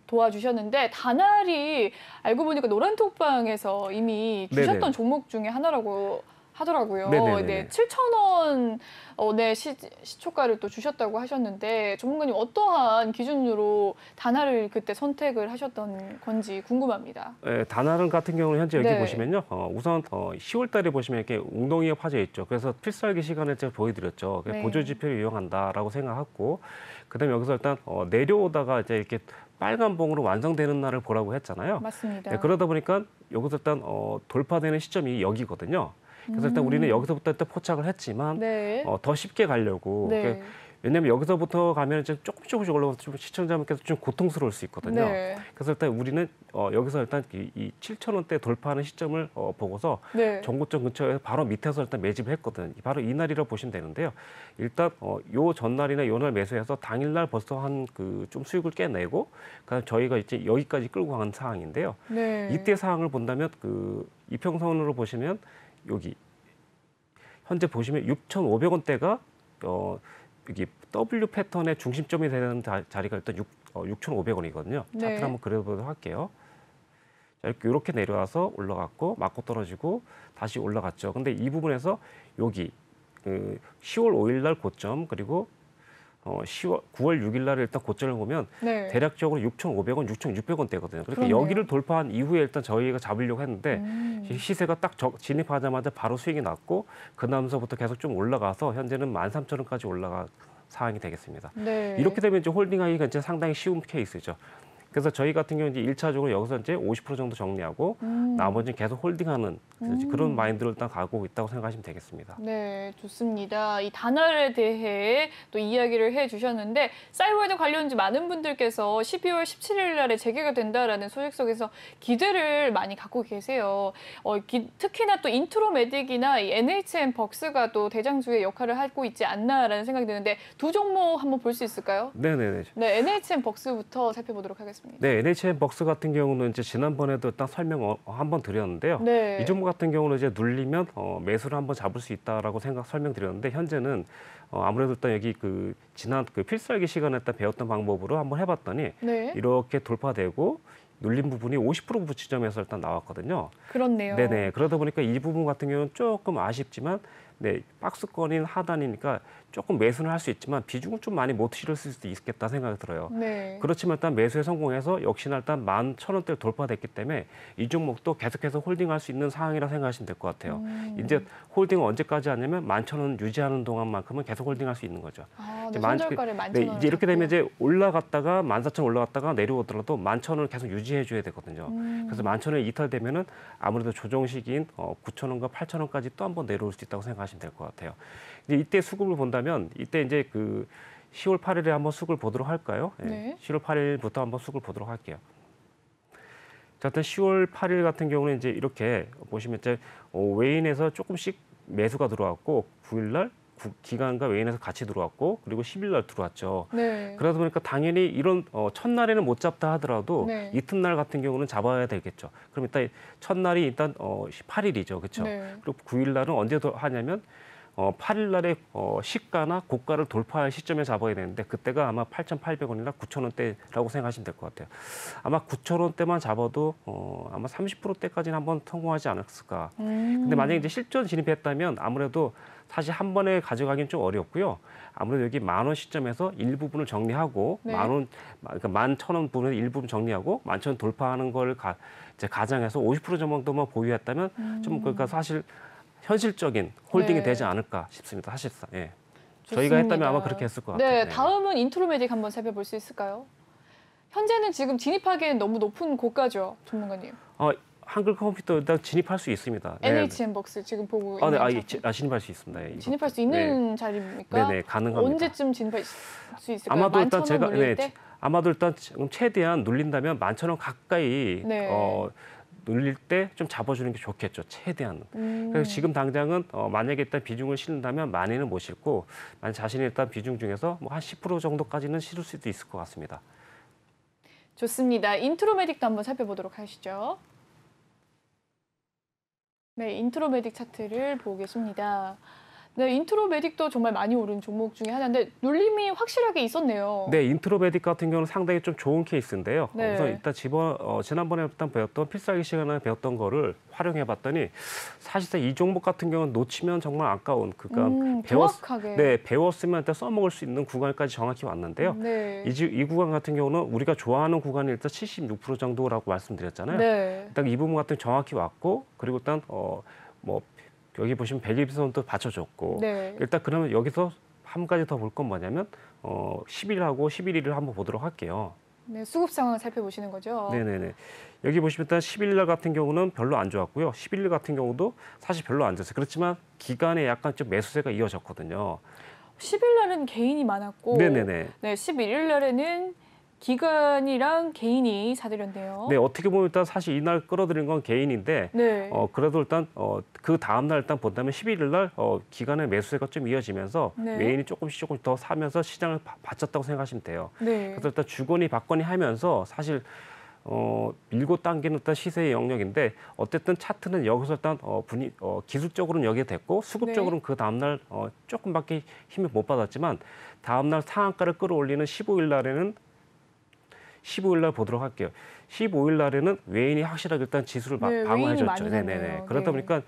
Speaker 1: 도와주셨는데 다날이 알고 보니까 노란톡방에서 이미 주셨던
Speaker 2: 네네.
Speaker 1: 종목 중에 하나라고 하더라고요.
Speaker 2: 네네네네.
Speaker 1: 네, 7,000원 네, 시초가를 또 주셨다고 하셨는데 전문가님 어떠한 기준으로 다날을 그때 선택을 하셨던 건지 궁금합니다.
Speaker 2: 네, 다나른 같은 경우는 현재 여기
Speaker 1: 네.
Speaker 2: 보시면요. 우선 10월 달에 보시면 이렇게 웅덩이가 파져 있죠. 그래서 필살기 시간에 제가 보여드렸죠.
Speaker 1: 네.
Speaker 2: 보조 지표를 이용한다라고 생각하고 그다음에 여기서 일단 내려오다가 이제 이렇게 빨간 봉으로 완성되는 날을 보라고 했잖아요.
Speaker 1: 맞습니다.
Speaker 2: 네, 그러다 보니까 여기서 일단 돌파되는 시점이 여기거든요. 그래서 일단 우리는 여기서부터 일단 포착을 했지만
Speaker 1: 네.
Speaker 2: 더 쉽게 가려고.
Speaker 1: 네.
Speaker 2: 왜냐하면 여기서부터 가면 이제 조금씩 올라가서 좀 시청자분께서 좀 고통스러울 수 있거든요.
Speaker 1: 네.
Speaker 2: 그래서 일단 우리는 여기서 일단 이 7,000원대 돌파하는 시점을 보고서
Speaker 1: 네.
Speaker 2: 정고점 근처에 바로 밑에서 일단 매집을 했거든요. 바로 이 날이라고 보시면 되는데요. 일단 요 전날이나 요 날 매수해서 당일날 벌써 한 좀 수익을 깨내고 그다음 저희가 이제 여기까지 끌고 간 상황인데요.
Speaker 1: 네.
Speaker 2: 이때 상황을 본다면 이평선으로 보시면 여기 현재 보시면 6,500원대가 여기 W 패턴의 중심점이 되는 자리가 일단 6,500원이거든요.
Speaker 1: 네.
Speaker 2: 차트를 한번 그려보도록 할게요. 자, 이렇게 내려와서 올라갔고 맞고 떨어지고 다시 올라갔죠. 근데 이 부분에서 여기 10월 5일 날 고점 그리고 9월 6일 날 일단 고점을 보면
Speaker 1: 네.
Speaker 2: 대략적으로 6,500원, 6,600원대거든요. 그러니까
Speaker 1: 그러네요.
Speaker 2: 여기를 돌파한 이후에 일단 저희가 잡으려고 했는데 시세가 딱 진입하자마자 바로 수익이 났고 그 다음서부터 계속 좀 올라가서 현재는 13,000원까지 올라간 상황이 되겠습니다.
Speaker 1: 네.
Speaker 2: 이렇게 되면 이제 홀딩하기가 이제 상당히 쉬운 케이스죠. 그래서 저희 같은 경우는 이제 1차적으로 여기서 이제 50% 정도 정리하고 나머지는 계속 홀딩하는 그런 마인드로 일단 가고 있다고 생각하시면 되겠습니다.
Speaker 1: 네, 좋습니다. 이 단알에 대해 또 이야기를 해주셨는데 사이버에드 관련주 많은 분들께서 12월 17일 날에 재개가 된다라는 소식 속에서 기대를 많이 갖고 계세요. 특히나 또 인트로메딕이나 이 NHN 벅스가 또 대장주의 역할을 하고 있지 않나라는 생각이 드는데 두 종목 한번 볼 수 있을까요?
Speaker 2: 네네네.
Speaker 1: 네, NHN 벅스부터 살펴보도록 하겠습니다.
Speaker 2: 네, NHN 벅스 같은 경우는 이제 지난번에도 딱 설명 한번 드렸는데요.
Speaker 1: 네.
Speaker 2: 이 종목 같은 경우는 이제 눌리면 매수를 한번 잡을 수 있다라고 설명드렸는데 현재는 아무래도 일단 여기 지난 필살기 시간에 딱 배웠던 방법으로 한번 해봤더니
Speaker 1: 네.
Speaker 2: 이렇게 돌파되고 눌린 부분이 50% 지점에서 일단 나왔거든요.
Speaker 1: 그렇네요.
Speaker 2: 네네. 그러다 보니까 이 부분 같은 경우는 조금 아쉽지만 네, 박스권인 하단이니까 조금 매수는 할 수 있지만 비중은 좀 많이 못 실었을 수도 있겠다 생각이 들어요.
Speaker 1: 네.
Speaker 2: 그렇지만 일단 매수에 성공해서 역시나 일단 11,000원대를 돌파됐기 때문에 이 종목도 계속해서 홀딩할 수 있는 상황이라 생각하시면 될 것 같아요. 이제 홀딩은 언제까지 하냐면 11,000원 유지하는 동안만큼은 계속 홀딩할 수 있는 거죠.
Speaker 1: 아,
Speaker 2: 이제
Speaker 1: 네, 손절가를 11,000원.
Speaker 2: 네, 이제 이렇게 되면 이제 올라갔다가 14,000원 올라갔다가 내려오더라도 11,000원을 계속 유지해 줘야 되거든요. 그래서 11,000원이 이탈되면은 아무래도 조정 시기인 9,000원과 8,000원까지 또 한번 내려올 수 있다고 생각하시면 될 것 같아요. 이제 이때 수급을 본다면 이때 이제 10월 8일에 한번 수급을 보도록 할까요?
Speaker 1: 네.
Speaker 2: 10월 8일부터 한번 수급을 보도록 할게요. 자, 일단 10월 8일 같은 경우는 이제 이렇게 보시면 이제 외인에서 조금씩 매수가 들어왔고 9일 날 기관과 외인에서 같이 들어왔고 그리고 10일 날 들어왔죠.
Speaker 1: 네.
Speaker 2: 그러다 보니까 당연히 이런 첫날에는 못 잡다 하더라도
Speaker 1: 네.
Speaker 2: 이튿날 같은 경우는 잡아야 되겠죠. 그럼 일단 첫날이 일단 8일이죠. 그렇죠?
Speaker 1: 네.
Speaker 2: 그리고 9일 날은 언제 하냐면 8일 날에 시가나 고가를 돌파할 시점에 잡아야 되는데 그때가 아마 8,800원이나 9,000원대라고 생각하시면 될 것 같아요. 아마 9,000원대만 잡아도 아마 30%대까지는 한번 성공하지 않았을까. 근데 만약에 이제 실전 진입했다면 아무래도 사실 한 번에 가져가기는 좀 어렵고요. 아무래도 여기 10,000원 시점에서 일부분을 정리하고
Speaker 1: 네.
Speaker 2: 10,000원, 그러니까 11,000원 부분에 일부분 정리하고 11,000원 돌파하는 걸 이제 가정해서 50% 정도만 보유했다면 좀 그러니까 사실 현실적인 홀딩이
Speaker 1: 네.
Speaker 2: 되지 않을까 싶습니다. 사실상. 예.
Speaker 1: 좋습니다.
Speaker 2: 저희가 했다면 아마 그렇게 했을 것 같아요.
Speaker 1: 네, 다음은 인트로메딕 한번 살펴볼 수 있을까요? 현재는 지금 진입하기엔 너무 높은 고가죠, 전문가님.
Speaker 2: 한글 컴퓨터 일단 진입할 수 있습니다. 네.
Speaker 1: NHN벅스 지금 보고 있는
Speaker 2: 진입할 수 있습니다. 예,
Speaker 1: 진입할 수 있는 자리입니까?
Speaker 2: 네네, 가능합니다.
Speaker 1: 언제쯤 진입할 수 있을까요?
Speaker 2: 아마도 일단
Speaker 1: 11,000원 눌릴 때?
Speaker 2: 아마도 일단 지금 최대한 눌린다면 11,000원 가까이
Speaker 1: 네.
Speaker 2: 눌릴 때 좀 잡아주는 게 좋겠죠. 최대한은. 그래서 지금 당장은 만약에 일단 비중을 실는다면 많이는 못 실고 만약 자신이 일단 비중 중에서 뭐 한 10% 정도까지는 실을 수도 있을 것 같습니다.
Speaker 1: 좋습니다. 인트로메딕도 한번 살펴보도록 하시죠. 네, 인트로메딕 차트를 보고 계십니다. 네, 인트로메딕도 정말 많이 오른 종목 중에 하나인데 눌림이 확실하게 있었네요.
Speaker 2: 네, 인트로메딕 같은 경우는 상당히 좀 좋은 케이스인데요.
Speaker 1: 네.
Speaker 2: 우선 일단 지난번에 일단 배웠던 필살기 시간에 배웠던 거를 활용해봤더니 사실상 이 종목 같은 경우는 놓치면 정말 아까운 그러니까
Speaker 1: 정확하게.
Speaker 2: 배웠으면 일단 써먹을 수 있는 구간까지 정확히 왔는데요.
Speaker 1: 네.
Speaker 2: 이 구간 같은 경우는 우리가 좋아하는 구간이 일단 76% 정도라고 말씀드렸잖아요.
Speaker 1: 네.
Speaker 2: 일단 이 부분 같은 경우 정확히 왔고 그리고 일단 뭐 여기 보시면 120선도 받쳐줬고
Speaker 1: 네.
Speaker 2: 일단 그러면 여기서 한 가지 더 볼 건 뭐냐면 10일하고 11일을 한번 보도록 할게요.
Speaker 1: 네, 수급 상황을 살펴보시는 거죠.
Speaker 2: 네네네. 여기 보시면 일단 11일 같은 경우는 별로 안 좋았고요. 11일 같은 경우도 사실 별로 안 좋았어요. 그렇지만 기간에 약간 좀 매수세가 이어졌거든요.
Speaker 1: 10일 날은 개인이 많았고
Speaker 2: 네네네.
Speaker 1: 네, 11일 날에는 기관이랑 개인이 사들였네요.
Speaker 2: 네, 어떻게 보면 일단 사실 이날 끌어들인 건 개인인데
Speaker 1: 네.
Speaker 2: 그래도 일단 그 다음 날 일단 본다면 11일 날 기간의 매수세가 좀 이어지면서
Speaker 1: 네.
Speaker 2: 외인이 조금씩 더 사면서 시장을 바쳤다고 생각하시면 돼요.
Speaker 1: 네.
Speaker 2: 그래서 일단 주거니 받거니 하면서 사실 밀고 당기는 일단 시세의 영역인데 어쨌든 차트는 여기서 일단 기술적으로는 여기에 됐고 수급적으로는 그 다음 날 조금밖에 힘을 못 받았지만 다음 날 상한가를 끌어올리는 15일 날에는 15일 날 보도록 할게요. 15일 날에는 외인이 확실하게 일단 지수를
Speaker 1: 네,
Speaker 2: 방어해줬죠.
Speaker 1: 외인이 많이
Speaker 2: 네네네.
Speaker 1: 샀네요.
Speaker 2: 그러다
Speaker 1: 네.
Speaker 2: 보니까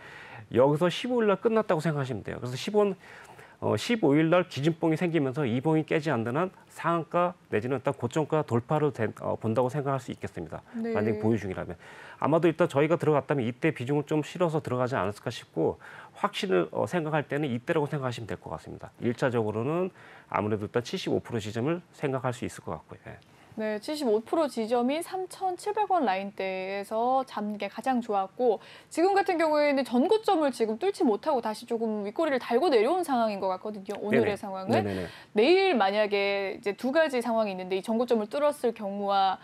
Speaker 2: 여기서 15일 날 끝났다고 생각하시면 돼요. 그래서 15일 날 기준봉이 생기면서 이 봉이 깨지 않는 한 상한가 내지는 일단 고점가 돌파로 본다고 생각할 수 있겠습니다.
Speaker 1: 네.
Speaker 2: 만약에 보유 중이라면. 아마도 일단 저희가 들어갔다면 이때 비중을 좀 실어서 들어가지 않았을까 싶고 확신을 생각할 때는 이때라고 생각하시면 될 것 같습니다. 1차적으로는 아무래도 일단 75% 지점을 생각할 수 있을 것 같고요. 예.
Speaker 1: 네, 75% 지점인 3,700원 라인대에서 잡는 게 가장 좋았고 지금 같은 경우에는 전고점을 지금 뚫지 못하고 다시 조금 윗꼬리를 달고 내려온 상황인 것 같거든요. 오늘의
Speaker 2: 네네.
Speaker 1: 상황은.
Speaker 2: 네네네.
Speaker 1: 내일 만약에 이제 두 가지 상황이 있는데 이 전고점을 뚫었을 경우와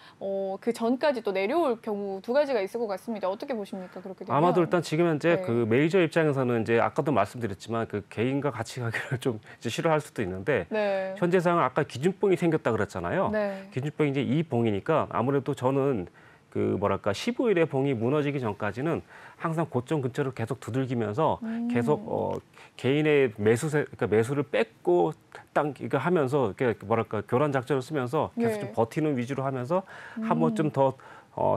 Speaker 1: 그 전까지 또 내려올 경우 두 가지가 있을 것 같습니다. 어떻게 보십니까? 그렇게 되면?
Speaker 2: 아마도 일단 지금 현제
Speaker 1: 네.
Speaker 2: 그 메이저 입장에서는 이제 아까도 말씀드렸지만 그 개인과 같이 가기를 좀 이제 싫어할 수도 있는데
Speaker 1: 네.
Speaker 2: 현재 상황 아까 기준봉이 생겼다 그랬잖아요.
Speaker 1: 네.
Speaker 2: 기준봉이 이제 이 봉이니까 아무래도 저는 그 뭐랄까 15일의 봉이 무너지기 전까지는 항상 고점 근처를 계속 두들기면서 계속 개인의 그러니까 매수를 뺏고 이거 하면서 이렇게 뭐랄까 교란 작전을 쓰면서 계속
Speaker 1: 네.
Speaker 2: 좀 버티는 위주로 하면서 한 번쯤 더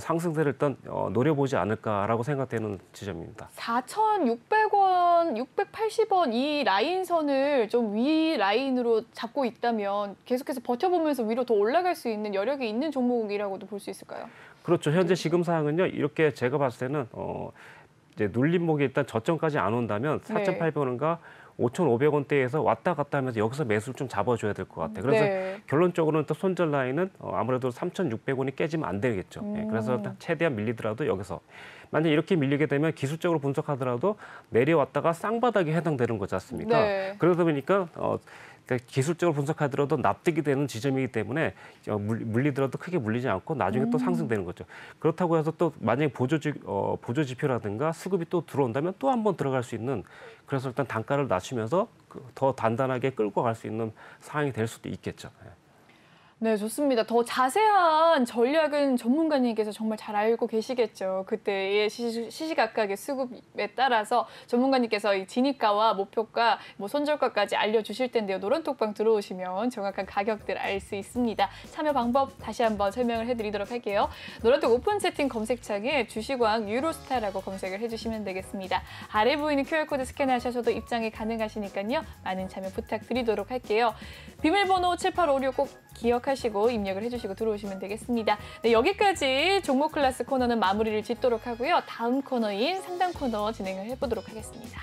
Speaker 2: 상승세를 일단 노려보지 않을까라고 생각되는 지점입니다.
Speaker 1: 4,600원, 680원 이 라인선을 좀 위 라인으로 잡고 있다면 계속해서 버텨보면서 위로 더 올라갈 수 있는 여력이 있는 종목이라고도 볼 수 있을까요?
Speaker 2: 그렇죠. 현재 지금 상황은요. 이렇게 제가 봤을 때는 이제 눌림목이 일단 저점까지 안 온다면
Speaker 1: 네.
Speaker 2: 4,800원인가 5,500원대에서 왔다 갔다 하면서 여기서 매수를 좀 잡아줘야 될 것 같아요. 그래서
Speaker 1: 네.
Speaker 2: 결론적으로는 또 손절 라인은 아무래도 3,600원이 깨지면 안 되겠죠. 예, 그래서 일단 최대한 밀리더라도 여기서 만약 이렇게 밀리게 되면 기술적으로 분석하더라도 내려왔다가 쌍바닥에 해당되는 거지 않습니까?
Speaker 1: 네.
Speaker 2: 그러다 보니까 그러니까 기술적으로 분석하더라도 납득이 되는 지점이기 때문에 물리더라도 크게 물리지 않고 나중에 또 상승되는 거죠. 그렇다고 해서 또 만약에 보조 지표라든가 수급이 또 들어온다면 또 한 번 들어갈 수 있는 그래서 일단 단가를 낮추면서 더 단단하게 끌고 갈 수 있는 상황이 될 수도 있겠죠.
Speaker 1: 네, 좋습니다. 더 자세한 전략은 전문가님께서 정말 잘 알고 계시겠죠. 그때의 시시각각의 수급에 따라서 전문가님께서 이 진입가와 목표가, 손절가까지 알려주실 텐데요. 노란톡방 들어오시면 정확한 가격들 알 수 있습니다. 참여 방법 다시 한번 설명을 해드리도록 할게요. 노란톡 오픈 채팅 검색창에 주식왕 유로스타라고 검색을 해주시면 되겠습니다. 아래 보이는 QR코드 스캔하셔도 입장이 가능하시니까요. 많은 참여 부탁드리도록 할게요. 비밀번호 7856 꼭 기억하시고 입력을 해주시고 들어오시면 되겠습니다. 네, 여기까지 종목 클래스 코너는 마무리를 짓도록 하고요. 다음 코너인 상담 코너 진행을 해보도록 하겠습니다.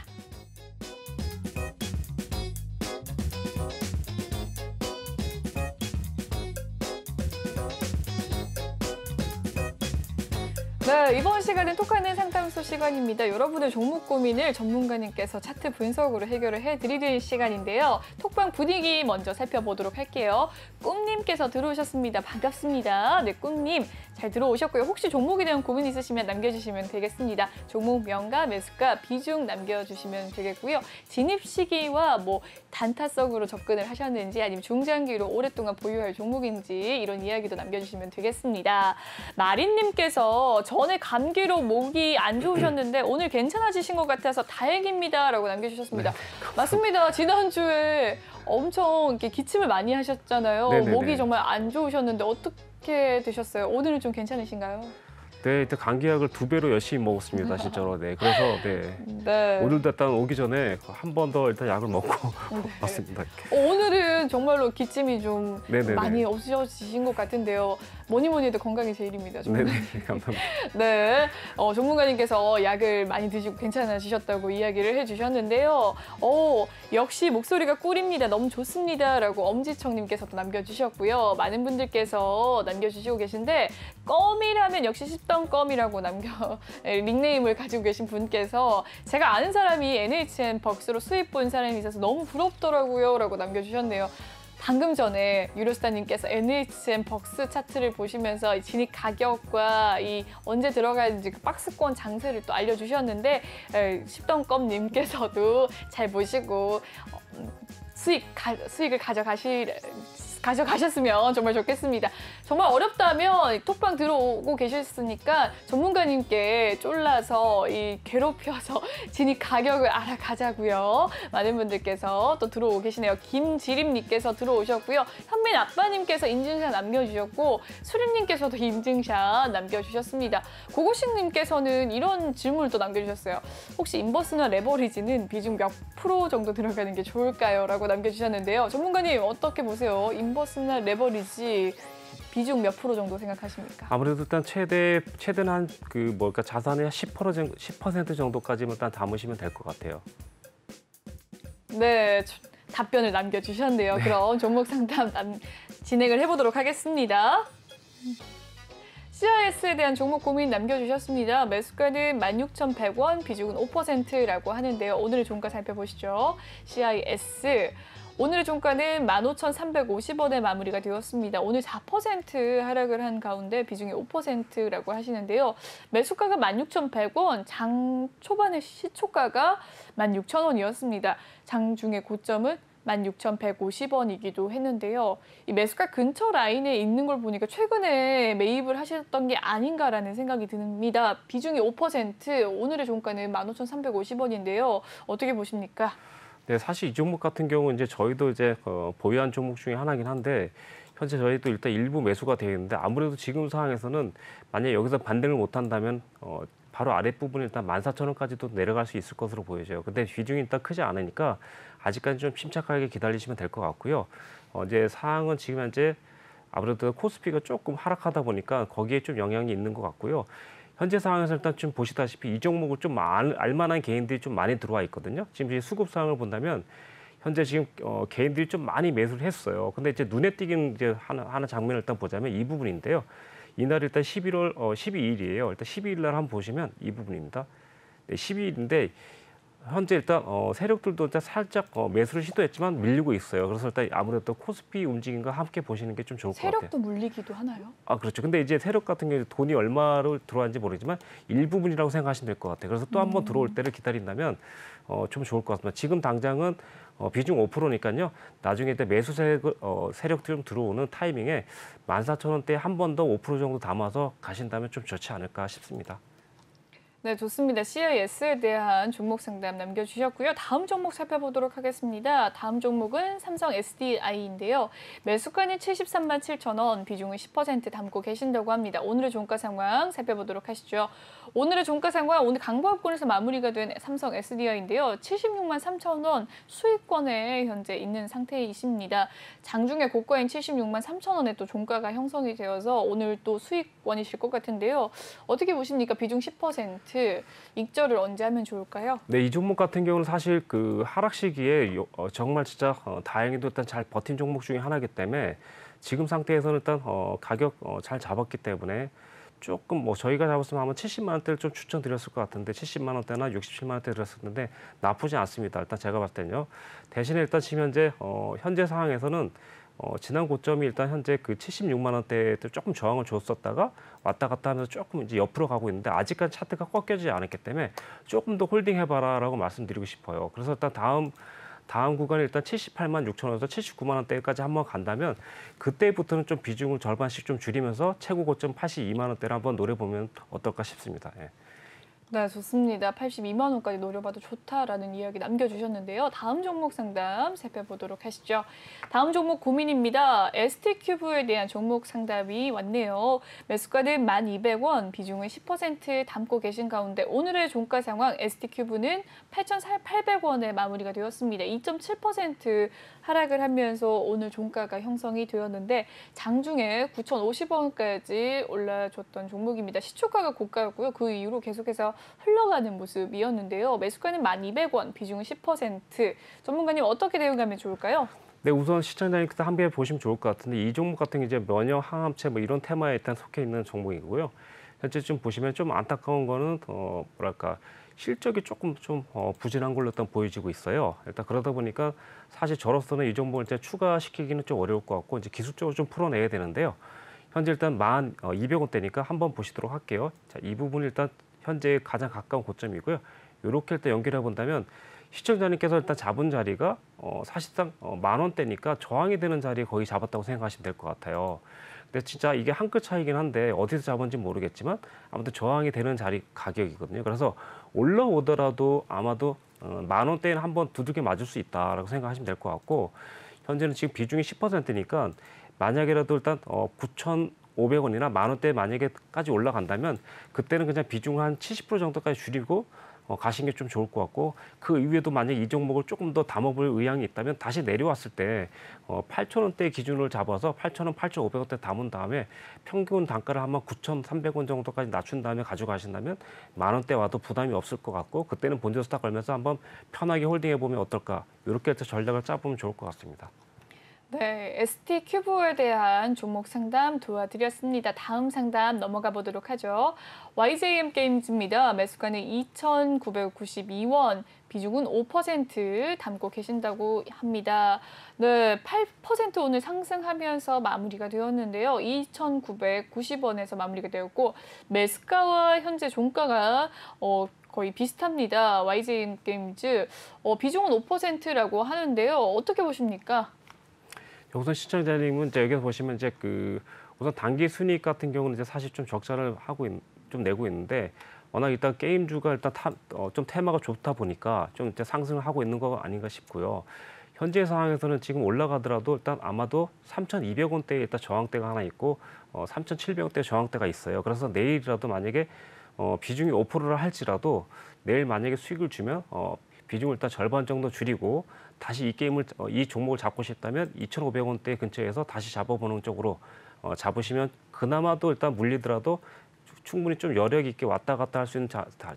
Speaker 1: 네, 이번 시간은 톡하는 상담소 시간입니다. 여러분의 종목 고민을 전문가님께서 차트 분석으로 해결을 해드리는 시간인데요. 톡방 분위기 먼저 살펴보도록 할게요. 꿈님께서 들어오셨습니다. 반갑습니다. 네, 꿈님 잘 들어오셨고요. 혹시 종목에 대한 고민 있으시면 남겨주시면 되겠습니다. 종목명과 매수가, 비중 남겨주시면 되겠고요. 진입 시기와 뭐 단타성으로 접근을 하셨는지 아니면 중장기로 오랫동안 보유할 종목인지 이런 이야기도 남겨주시면 되겠습니다. 마린님께서 전에 감기로 목이 안 좋으셨는데 오늘 괜찮아지신 것 같아서 다행입니다 라고 남겨주셨습니다. 맞습니다. 지난주에 엄청 이렇게 기침을 많이 하셨잖아요.
Speaker 2: 네네네.
Speaker 1: 목이 정말 안 좋으셨는데 어떻게 되셨어요? 오늘은 좀 괜찮으신가요?
Speaker 2: 네, 일단 감기약을 2배로 열심히 먹었습니다, 진짜로. 네, 그래서
Speaker 1: 네.
Speaker 2: 오늘도 일단 오기 전에 한 번 더 일단 약을 먹고
Speaker 1: 네.
Speaker 2: 왔습니다. 이렇게.
Speaker 1: 오늘은 정말로 기침이 좀
Speaker 2: 네네네.
Speaker 1: 많이 없으셔지신 것 같은데요. 뭐니 해도 건강이 제일입니다. 정말.
Speaker 2: 네네, 감사합니다.
Speaker 1: 네, 전문가님께서 약을 많이 드시고 괜찮아지셨다고 이야기를 해주셨는데요. 역시 목소리가 꿀입니다. 너무 좋습니다. 라고 엄지청님께서도 남겨주셨고요. 많은 분들께서 남겨주시고 계신데 껌이라면 역시 씹던 껌이라고 닉네임을 가지고 계신 분께서 제가 아는 사람이 NHN 벅스로 수입 본 사람이 있어서 너무 부럽더라고요. 라고 남겨주셨네요. 방금 전에 유료스타님께서 NHN 벅스 차트를 보시면서 진입 가격과 이 언제 들어가는지 그 박스권 장세를 또 알려주셨는데 십덩껌님께서도 잘 보시고 수익을 가져가셨으면 정말 좋겠습니다. 정말 어렵다면 톡방 들어오고 계셨으니까 전문가님께 쫄라서 괴롭혀서 진입 가격을 알아가자고요. 많은 분들께서 또 들어오고 계시네요. 김지림님께서 들어오셨고요. 현민 아빠님께서 인증샷 남겨주셨고 수림님께서도 인증샷 남겨주셨습니다. 고고식님께서는 이런 질문을 또 남겨주셨어요. 혹시 인버스나 레버리지는 비중 몇 프로 정도 들어가는 게 좋을까요? 라고 남겨주셨는데요. 전문가님 어떻게 보세요? 인버스나 레버리지 비중 몇 프로 정도 생각하십니까?
Speaker 2: 아무래도 일단 최대는 한 자산의 한 10% 정도까지만 일단 담으시면 될 것 같아요.
Speaker 1: 네, 답변을 남겨주셨네요.
Speaker 2: 네.
Speaker 1: 그럼 종목 상담 진행을 해보도록 하겠습니다. CIS에 대한 종목 고민 남겨주셨습니다. 매수가는 16,100원, 비중은 5%라고 하는데요. 오늘의 종가 살펴보시죠. CIS. 오늘의 종가는 15,350원에 마무리가 되었습니다. 오늘 4% 하락을 한 가운데 비중이 5%라고 하시는데요. 매수가가 16,100원, 장 초반의 시초가가 16,000원이었습니다. 장중의 고점은 16,150원이기도 했는데요. 이 매수가 근처 라인에 있는 걸 보니까 최근에 매입을 하셨던 게 아닌가라는 생각이 듭니다. 비중이 5%, 오늘의 종가는 15,350원인데요. 어떻게 보십니까?
Speaker 2: 네, 사실 이 종목 같은 경우는 이제 저희도 이제 보유한 종목 중에 하나긴 한데 현재 저희도 일단 일부 매수가 되어 있는데 아무래도 지금 상황에서는 만약에 여기서 반등을 못 한다면 바로 아랫부분이 일단 14,000원까지도 내려갈 수 있을 것으로 보여져요. 근데 비중이 일단 크지 않으니까 아직까지 좀 침착하게 기다리시면 될 것 같고요. 이제 상황은 지금 현재 아무래도 코스피가 조금 하락하다 보니까 거기에 좀 영향이 있는 것 같고요. 현재 상황에서 일단 좀 보시다시피 이 종목을 좀 알만한 개인들이 좀 많이 들어와 있거든요. 지금 이 수급 상황을 본다면 현재 지금 개인들이 좀 많이 매수를 했어요. 근데 이제 눈에 띄는 이제 하나 장면을 일단 보자면 이 부분인데요. 이날 일단 12일이에요. 일단 12일 날 한번 보시면 이 부분입니다. 네, 12일인데 현재 일단 세력들도 일단 살짝 매수를 시도했지만 밀리고 있어요. 그래서 일단 아무래도 코스피 움직임과 함께 보시는 게 좀 좋을 것 같아요.
Speaker 1: 세력도 물리기도 하나요?
Speaker 2: 아, 그렇죠. 근데 이제 세력 같은 경우 돈이 얼마로 들어왔는지 모르지만 일부분이라고 생각하시면 될 것 같아요. 그래서 또 한 번 들어올 때를 기다린다면 좀 좋을 것 같습니다. 지금 당장은 비중 5%니까요. 나중에 때 매수 세력들 좀 들어오는 타이밍에 14,000원대에 한 번 더 5% 정도 담아서 가신다면 좀 좋지 않을까 싶습니다.
Speaker 1: 네, 좋습니다. CIS에 대한 종목 상담 남겨주셨고요. 다음 종목 살펴보도록 하겠습니다. 다음 종목은 삼성 SDI인데요. 매수가는 73만 7천원, 비중은 10% 담고 계신다고 합니다. 오늘의 종가 상황 살펴보도록 하시죠. 오늘의 종가 상황, 오늘 강보합권에서 마무리가 된 삼성 SDI인데요. 76만 3천원 수익권에 현재 있는 상태이십니다. 장중에 고가인 76만 3천원에 또 종가가 형성이 되어서 오늘 또 수익권이실 것 같은데요. 어떻게 보십니까? 비중 10%. 익절을 언제 하면 좋을까요?
Speaker 2: 네, 이 종목 같은 경우는 사실 그 하락 시기에 정말 진짜 다행히도 일단 잘 버틴 종목 중에 하나이기 때문에 지금 상태에서는 일단 가격 잘 잡았기 때문에 조금 뭐 저희가 잡았으면 아마 70만 원대를 좀 추천드렸을 것 같은데 70만 원대나 67만 원대 드렸었는데 나쁘지 않습니다. 일단 제가 봤을 때는요. 대신에 일단 지금 현재 상황에서는 지난 고점이 일단 현재 그 76만 원대에 조금 저항을 줬었다가 왔다 갔다 하면서 조금 이제 옆으로 가고 있는데 아직까지 차트가 꺾여지지 않았기 때문에 조금 더 홀딩해봐라라고 말씀드리고 싶어요. 그래서 일단 다음 구간에 일단 78만 6천 원에서 79만 원대까지 한번 간다면 그때부터는 좀 비중을 절반씩 좀 줄이면서 최고 고점 82만 원대를 한번 노려보면 어떨까 싶습니다. 예.
Speaker 1: 네, 좋습니다. 82만 원까지 노려봐도 좋다라는 이야기 남겨주셨는데요. 다음 종목 상담 살펴보도록 하시죠. 다음 종목 고민입니다. ST큐브에 대한 종목 상담이 왔네요. 매수가는 1,200원, 비중은 10% 담고 계신 가운데 오늘의 종가 상황 ST큐브는 8,800원에 마무리가 되었습니다. 2.7% 하락을 하면서 오늘 종가가 형성이 되었는데 장중에 9,050원까지 올라줬던 종목입니다. 시초가가 고가였고요. 그 이후로 계속해서 흘러가는 모습이었는데요. 매수가는 1,200원, 비중은 10%. 전문가님 어떻게 대응하면 좋을까요?
Speaker 2: 네, 우선 시청자님께서 한번 보시면 좋을 것 같은데 이 종목 같은 게 이제 면역, 항암체 뭐 이런 테마에 일단 속해 있는 종목이고요. 현재 좀 보시면 좀 안타까운 거는 뭐랄까 실적이 조금 좀 부진한 걸로 일단 보여지고 있어요. 일단 그러다 보니까 사실 저로서는 이 종목을 이제 추가시키기는 좀 어려울 것 같고 이제 기술적으로 좀 풀어내야 되는데요. 현재 일단 1,200원대니까 한번 보시도록 할게요. 자, 이 부분 일단 현재 가장 가까운 고점이고요. 이렇게 일단 연결해 본다면 시청자님께서 일단 잡은 자리가 사실상 10,000원대니까 저항이 되는 자리에 거의 잡았다고 생각하시면 될 것 같아요. 근데 진짜 이게 한 끗 차이긴 한데 어디서 잡은지 모르겠지만 아무튼 저항이 되는 자리 가격이거든요. 그래서 올라오더라도 아마도 10,000원대에는 한번 두들겨 맞을 수 있다라고 생각하시면 될 것 같고 현재는 지금 비중이 10%니까 만약에라도 일단 9,500원이나 10,000원대 만약에까지 올라간다면 그때는 그냥 비중을 한 70% 정도까지 줄이고 가시는 게 좀 좋을 것 같고 그 이후에도 만약 이 종목을 조금 더 담아볼 의향이 있다면 다시 내려왔을 때 8,000원대 기준을 잡아서 8,000원, 8,500원대 담은 다음에 평균 단가를 한번 9,300원 정도까지 낮춘 다음에 가져가신다면 10,000원대 와도 부담이 없을 것 같고 그때는 본전 스탁 걸면서 한번 편하게 홀딩해 보면 어떨까 이렇게 해서 전략을 짜보면 좋을 것 같습니다.
Speaker 1: 네, ST큐브에 대한 종목 상담 도와드렸습니다. 다음 상담 넘어가 보도록 하죠. YJM 게임즈입니다. 매수가는 2,992원, 비중은 5% 담고 계신다고 합니다. 네, 8% 오늘 상승하면서 마무리가 되었는데요. 2,990원에서 마무리가 되었고 매수가와 현재 종가가 거의 비슷합니다. YJM 게임즈 비중은 5%라고 하는데요. 어떻게 보십니까?
Speaker 2: 우선 시청자님은 이제 여기서 보시면 이제 우선 단기 순이익 같은 경우는 이제 사실 좀 적자를 좀 내고 있는데 워낙 일단 게임주가 일단 좀 테마가 좋다 보니까 좀 이제 상승을 하고 있는 거 아닌가 싶고요. 현재 상황에서는 지금 올라가더라도 일단 아마도 3,200원대에 일단 저항대가 하나 있고 3,700원대 저항대가 있어요. 그래서 내일이라도 만약에 비중이 5%를 할지라도 내일 만약에 수익을 주면 비중을 일단 절반 정도 줄이고 다시 이 종목을 잡고 싶다면 2,500원대 근처에서 다시 잡아보는 쪽으로 잡으시면 그나마도 일단 물리더라도 충분히 좀 여력 있게 왔다 갔다 할 수 있는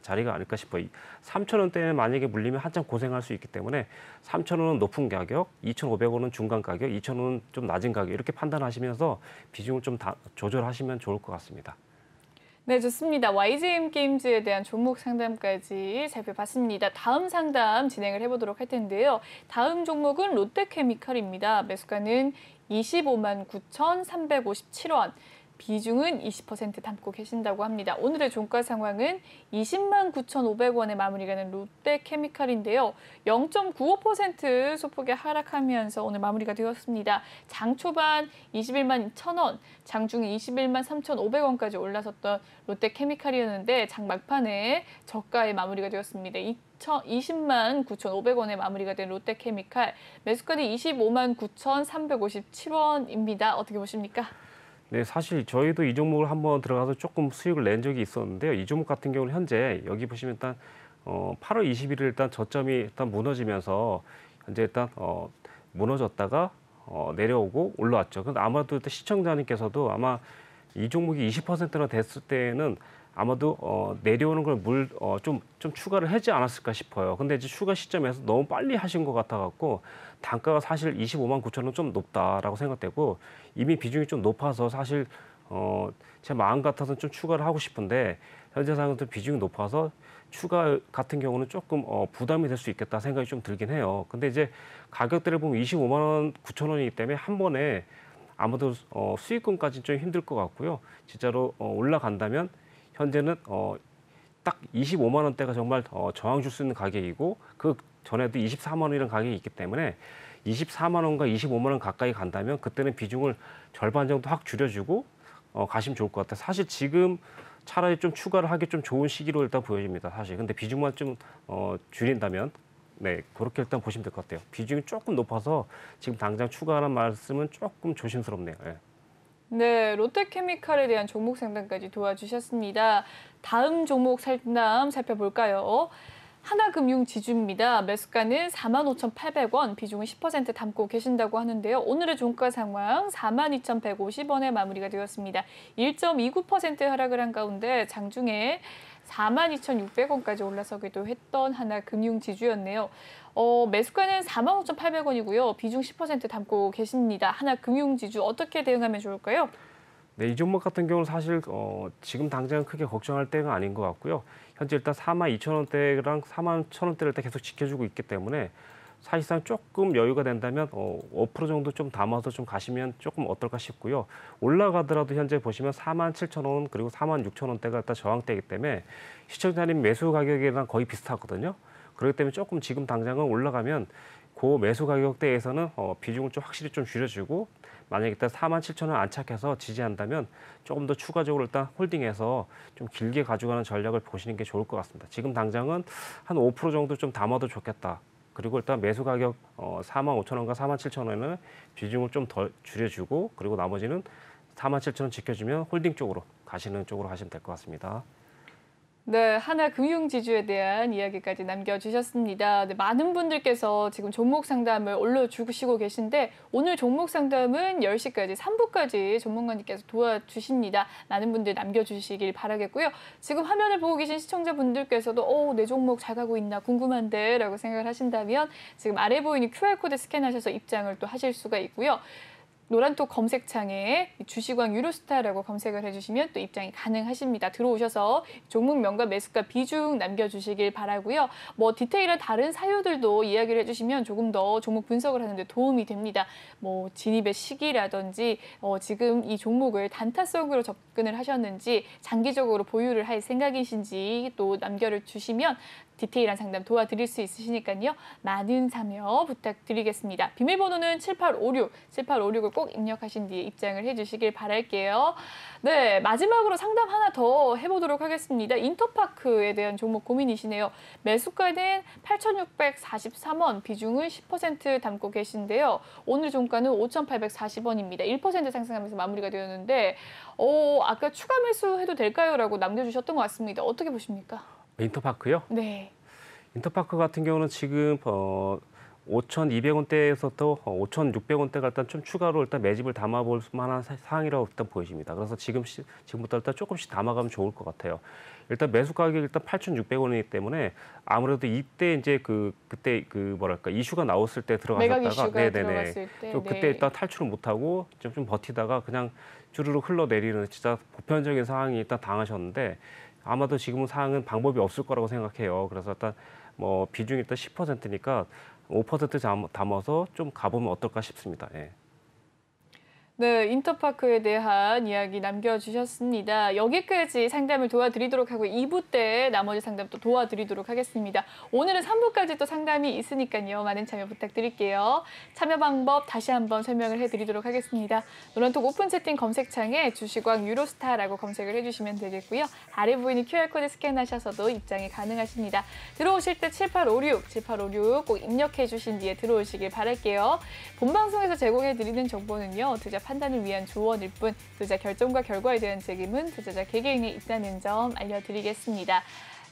Speaker 2: 자리가 아닐까 싶어요. 3,000원대에 만약에 물리면 한참 고생할 수 있기 때문에 3,000원은 높은 가격, 2,500원은 중간 가격, 2,000원은 좀 낮은 가격 이렇게 판단하시면서 비중을 좀 조절하시면 좋을 것 같습니다.
Speaker 1: 네, 좋습니다. YGM 게임즈에 대한 종목 상담까지 살펴봤습니다. 다음 상담 진행을 해보도록 할 텐데요. 다음 종목은 롯데케미칼입니다. 매수가는 25만 9,357원. 비중은 20% 담고 계신다고 합니다. 오늘의 종가 상황은 20만 9,500원에 마무리가 된 롯데케미칼인데요. 0.95% 소폭의 하락하면서 오늘 마무리가 되었습니다. 장 초반 21만 1,000원, 장 중에 21만 3,500원까지 올라섰던 롯데케미칼이었는데 장 막판에 저가에 마무리가 되었습니다. 20만 9,500원에 마무리가 된 롯데케미칼, 매수가는 25만 9,357원입니다. 어떻게 보십니까?
Speaker 2: 네, 사실 저희도 이 종목을 한번 들어가서 조금 수익을 낸 적이 있었는데요. 이 종목 같은 경우는 현재 여기 보시면 일단 8월 20일 일단 저점이 일단 무너지면서 현재 일단 무너졌다가 내려오고 올라왔죠. 근데 아마도 일단 시청자님께서도 아마 이 종목이 20%나 됐을 때는 아마도 내려오는 걸 좀 추가를 하지 않았을까 싶어요. 근데 이제 추가 시점에서 너무 빨리 하신 것 같아갖고 단가가 사실 25만 9천 원 좀 높다라고 생각되고 이미 비중이 좀 높아서 사실 제 마음 같아서는 좀 추가를 하고 싶은데 현재 상황은 좀 비중이 높아서 추가 같은 경우는 조금 부담이 될 수 있겠다 생각이 좀 들긴 해요. 근데 이제 가격대를 보면 25만 원, 9천 원이기 때문에 한 번에 아무래도 수익금까지는 좀 힘들 것 같고요. 진짜로 올라간다면 현재는 딱 25만 원대가 정말 저항 줄 수 있는 가격이고 그 전에도 24만 원이라는 가격이 있기 때문에 24만 원과 25만 원 가까이 간다면 그때는 비중을 절반 정도 확 줄여주고 가시면 좋을 것 같아요. 사실 지금 차라리 좀 추가를 하기 좀 좋은 시기로 일단 보여집니다. 사실. 근데 비중만 좀 줄인다면 네, 그렇게 일단 보시면 될 것 같아요. 비중이 조금 높아서 지금 당장 추가하는 말씀은 조금 조심스럽네요. 예.
Speaker 1: 네, 롯데케미칼에 대한 종목 상담까지 도와주셨습니다. 다음 종목 상담 살펴볼까요? 하나금융지주입니다. 매수가는 45,800원, 비중은 10% 담고 계신다고 하는데요. 오늘의 종가 상황 42,150원에 마무리가 되었습니다. 1.29% 하락을 한 가운데 장중에 42,600원까지 올라서기도 했던 하나금융지주였네요. 매수가는 45,800원이고요. 비중 10% 담고 계십니다. 하나금융지주 어떻게 대응하면 좋을까요?
Speaker 2: 네, 이 종목 같은 경우는 사실 지금 당장 크게 걱정할 때가 아닌 것 같고요. 현재 일단 42,000원대랑 41,000원대를 일단 계속 지켜주고 있기 때문에 사실상 조금 여유가 된다면 5% 정도 좀 담아서 좀 가시면 조금 어떨까 싶고요. 올라가더라도 현재 보시면 47,000원 그리고 46,000원대가 일단 저항대이기 때문에 시청자님 매수 가격이랑 거의 비슷하거든요. 그렇기 때문에 조금 지금 당장은 올라가면 그 매수 가격대에서는 비중을 좀 확실히 좀 줄여주고 만약에 일단 47,000원 안착해서 지지한다면 조금 더 추가적으로 일단 홀딩해서 좀 길게 가져가는 전략을 보시는 게 좋을 것 같습니다. 지금 당장은 한 5% 정도 좀 담아도 좋겠다. 그리고 일단 매수 가격 45,000원과 47,000원에는 비중을 좀 더 줄여주고 그리고 나머지는 47,000원 지켜주면 홀딩 쪽으로 가시는 쪽으로 하시면 될 것 같습니다.
Speaker 1: 네, 하나금융지주에 대한 이야기까지 남겨주셨습니다. 네, 많은 분들께서 지금 종목 상담을 올려주시고 계신데 오늘 종목 상담은 10시까지, 3부까지 전문가님께서 도와주십니다. 많은 분들 남겨주시길 바라겠고요. 지금 화면을 보고 계신 시청자분들께서도 내 종목 잘 가고 있나 궁금한데 라고 생각을 하신다면 지금 아래 보이는 QR코드 스캔하셔서 입장을 또 하실 수가 있고요. 노란톡 검색창에 주식왕 유로스타라고 검색을 해주시면 또 입장이 가능하십니다. 들어오셔서 종목명과 매수가 비중 남겨주시길 바라고요. 뭐 디테일한 다른 사유들도 이야기를 해주시면 조금 더 종목 분석을 하는데 도움이 됩니다. 뭐 진입의 시기라든지 지금 이 종목을 단타성으로 접근을 하셨는지 장기적으로 보유를 할 생각이신지 또 남겨를 주시면 디테일한 상담 도와드릴 수 있으시니까요. 많은 참여 부탁드리겠습니다. 비밀번호는 7856을 꼭 입력하신 뒤에 입장을 해주시길 바랄게요. 네, 마지막으로 상담 하나 더 해보도록 하겠습니다. 인터파크에 대한 종목 고민이시네요. 매수가는 8,643원, 비중을 10% 담고 계신데요. 오늘 종가는 5,840원입니다. 1% 상승하면서 마무리가 되었는데 아까 추가 매수해도 될까요? 라고 남겨주셨던 것 같습니다. 어떻게 보십니까?
Speaker 2: 인터파크요?
Speaker 1: 네.
Speaker 2: 인터파크 같은 경우는 지금 5,200원대에서부터 5,600원대가 일단 좀 추가로 일단 매집을 담아볼 만한 상황이라고 일단 보여집니다. 그래서 지금부터 일단 조금씩 담아가면 좋을 것 같아요. 일단 매수 가격이 일단 8,600원이기 때문에 아무래도 이때 이제 그때 뭐랄까 이슈가 나왔을 때
Speaker 1: 매각
Speaker 2: 들어가셨다가
Speaker 1: 이슈가 들어갔을 때,
Speaker 2: 또 그때 일단 탈출을 못하고 좀 버티다가 그냥 주르륵 흘러내리는 진짜 보편적인 상황이 일단 당하셨는데 아마도 지금은 상황은 방법이 없을 거라고 생각해요. 그래서 일단 뭐 비중이 일단 10%니까 5% 담아서 좀 가보면 어떨까 싶습니다. 예.
Speaker 1: 네, 인터파크에 대한 이야기 남겨주셨습니다. 여기까지 상담을 도와드리도록 하고 2부 때 나머지 상담도 도와드리도록 하겠습니다. 오늘은 3부까지 또 상담이 있으니까요. 많은 참여 부탁드릴게요. 참여 방법 다시 한번 설명을 해드리도록 하겠습니다. 노란톡 오픈 채팅 검색창에 주식왕 유로스타라고 검색을 해주시면 되겠고요. 아래 보이는 QR코드 스캔하셔서도 입장이 가능하십니다. 들어오실 때 7856 꼭 입력해 주신 뒤에 들어오시길 바랄게요. 본방송에서 제공해드리는 정보는요. 투자 판단을 위한 조언일 뿐 투자 결정과 결과에 대한 책임은 투자자 개개인에 있다는 점 알려드리겠습니다.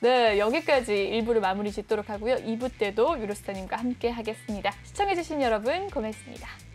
Speaker 1: 네, 여기까지 1부를 마무리 짓도록 하고요. 2부 때도 유로스타님과 함께 하겠습니다. 시청해주신 여러분 고맙습니다.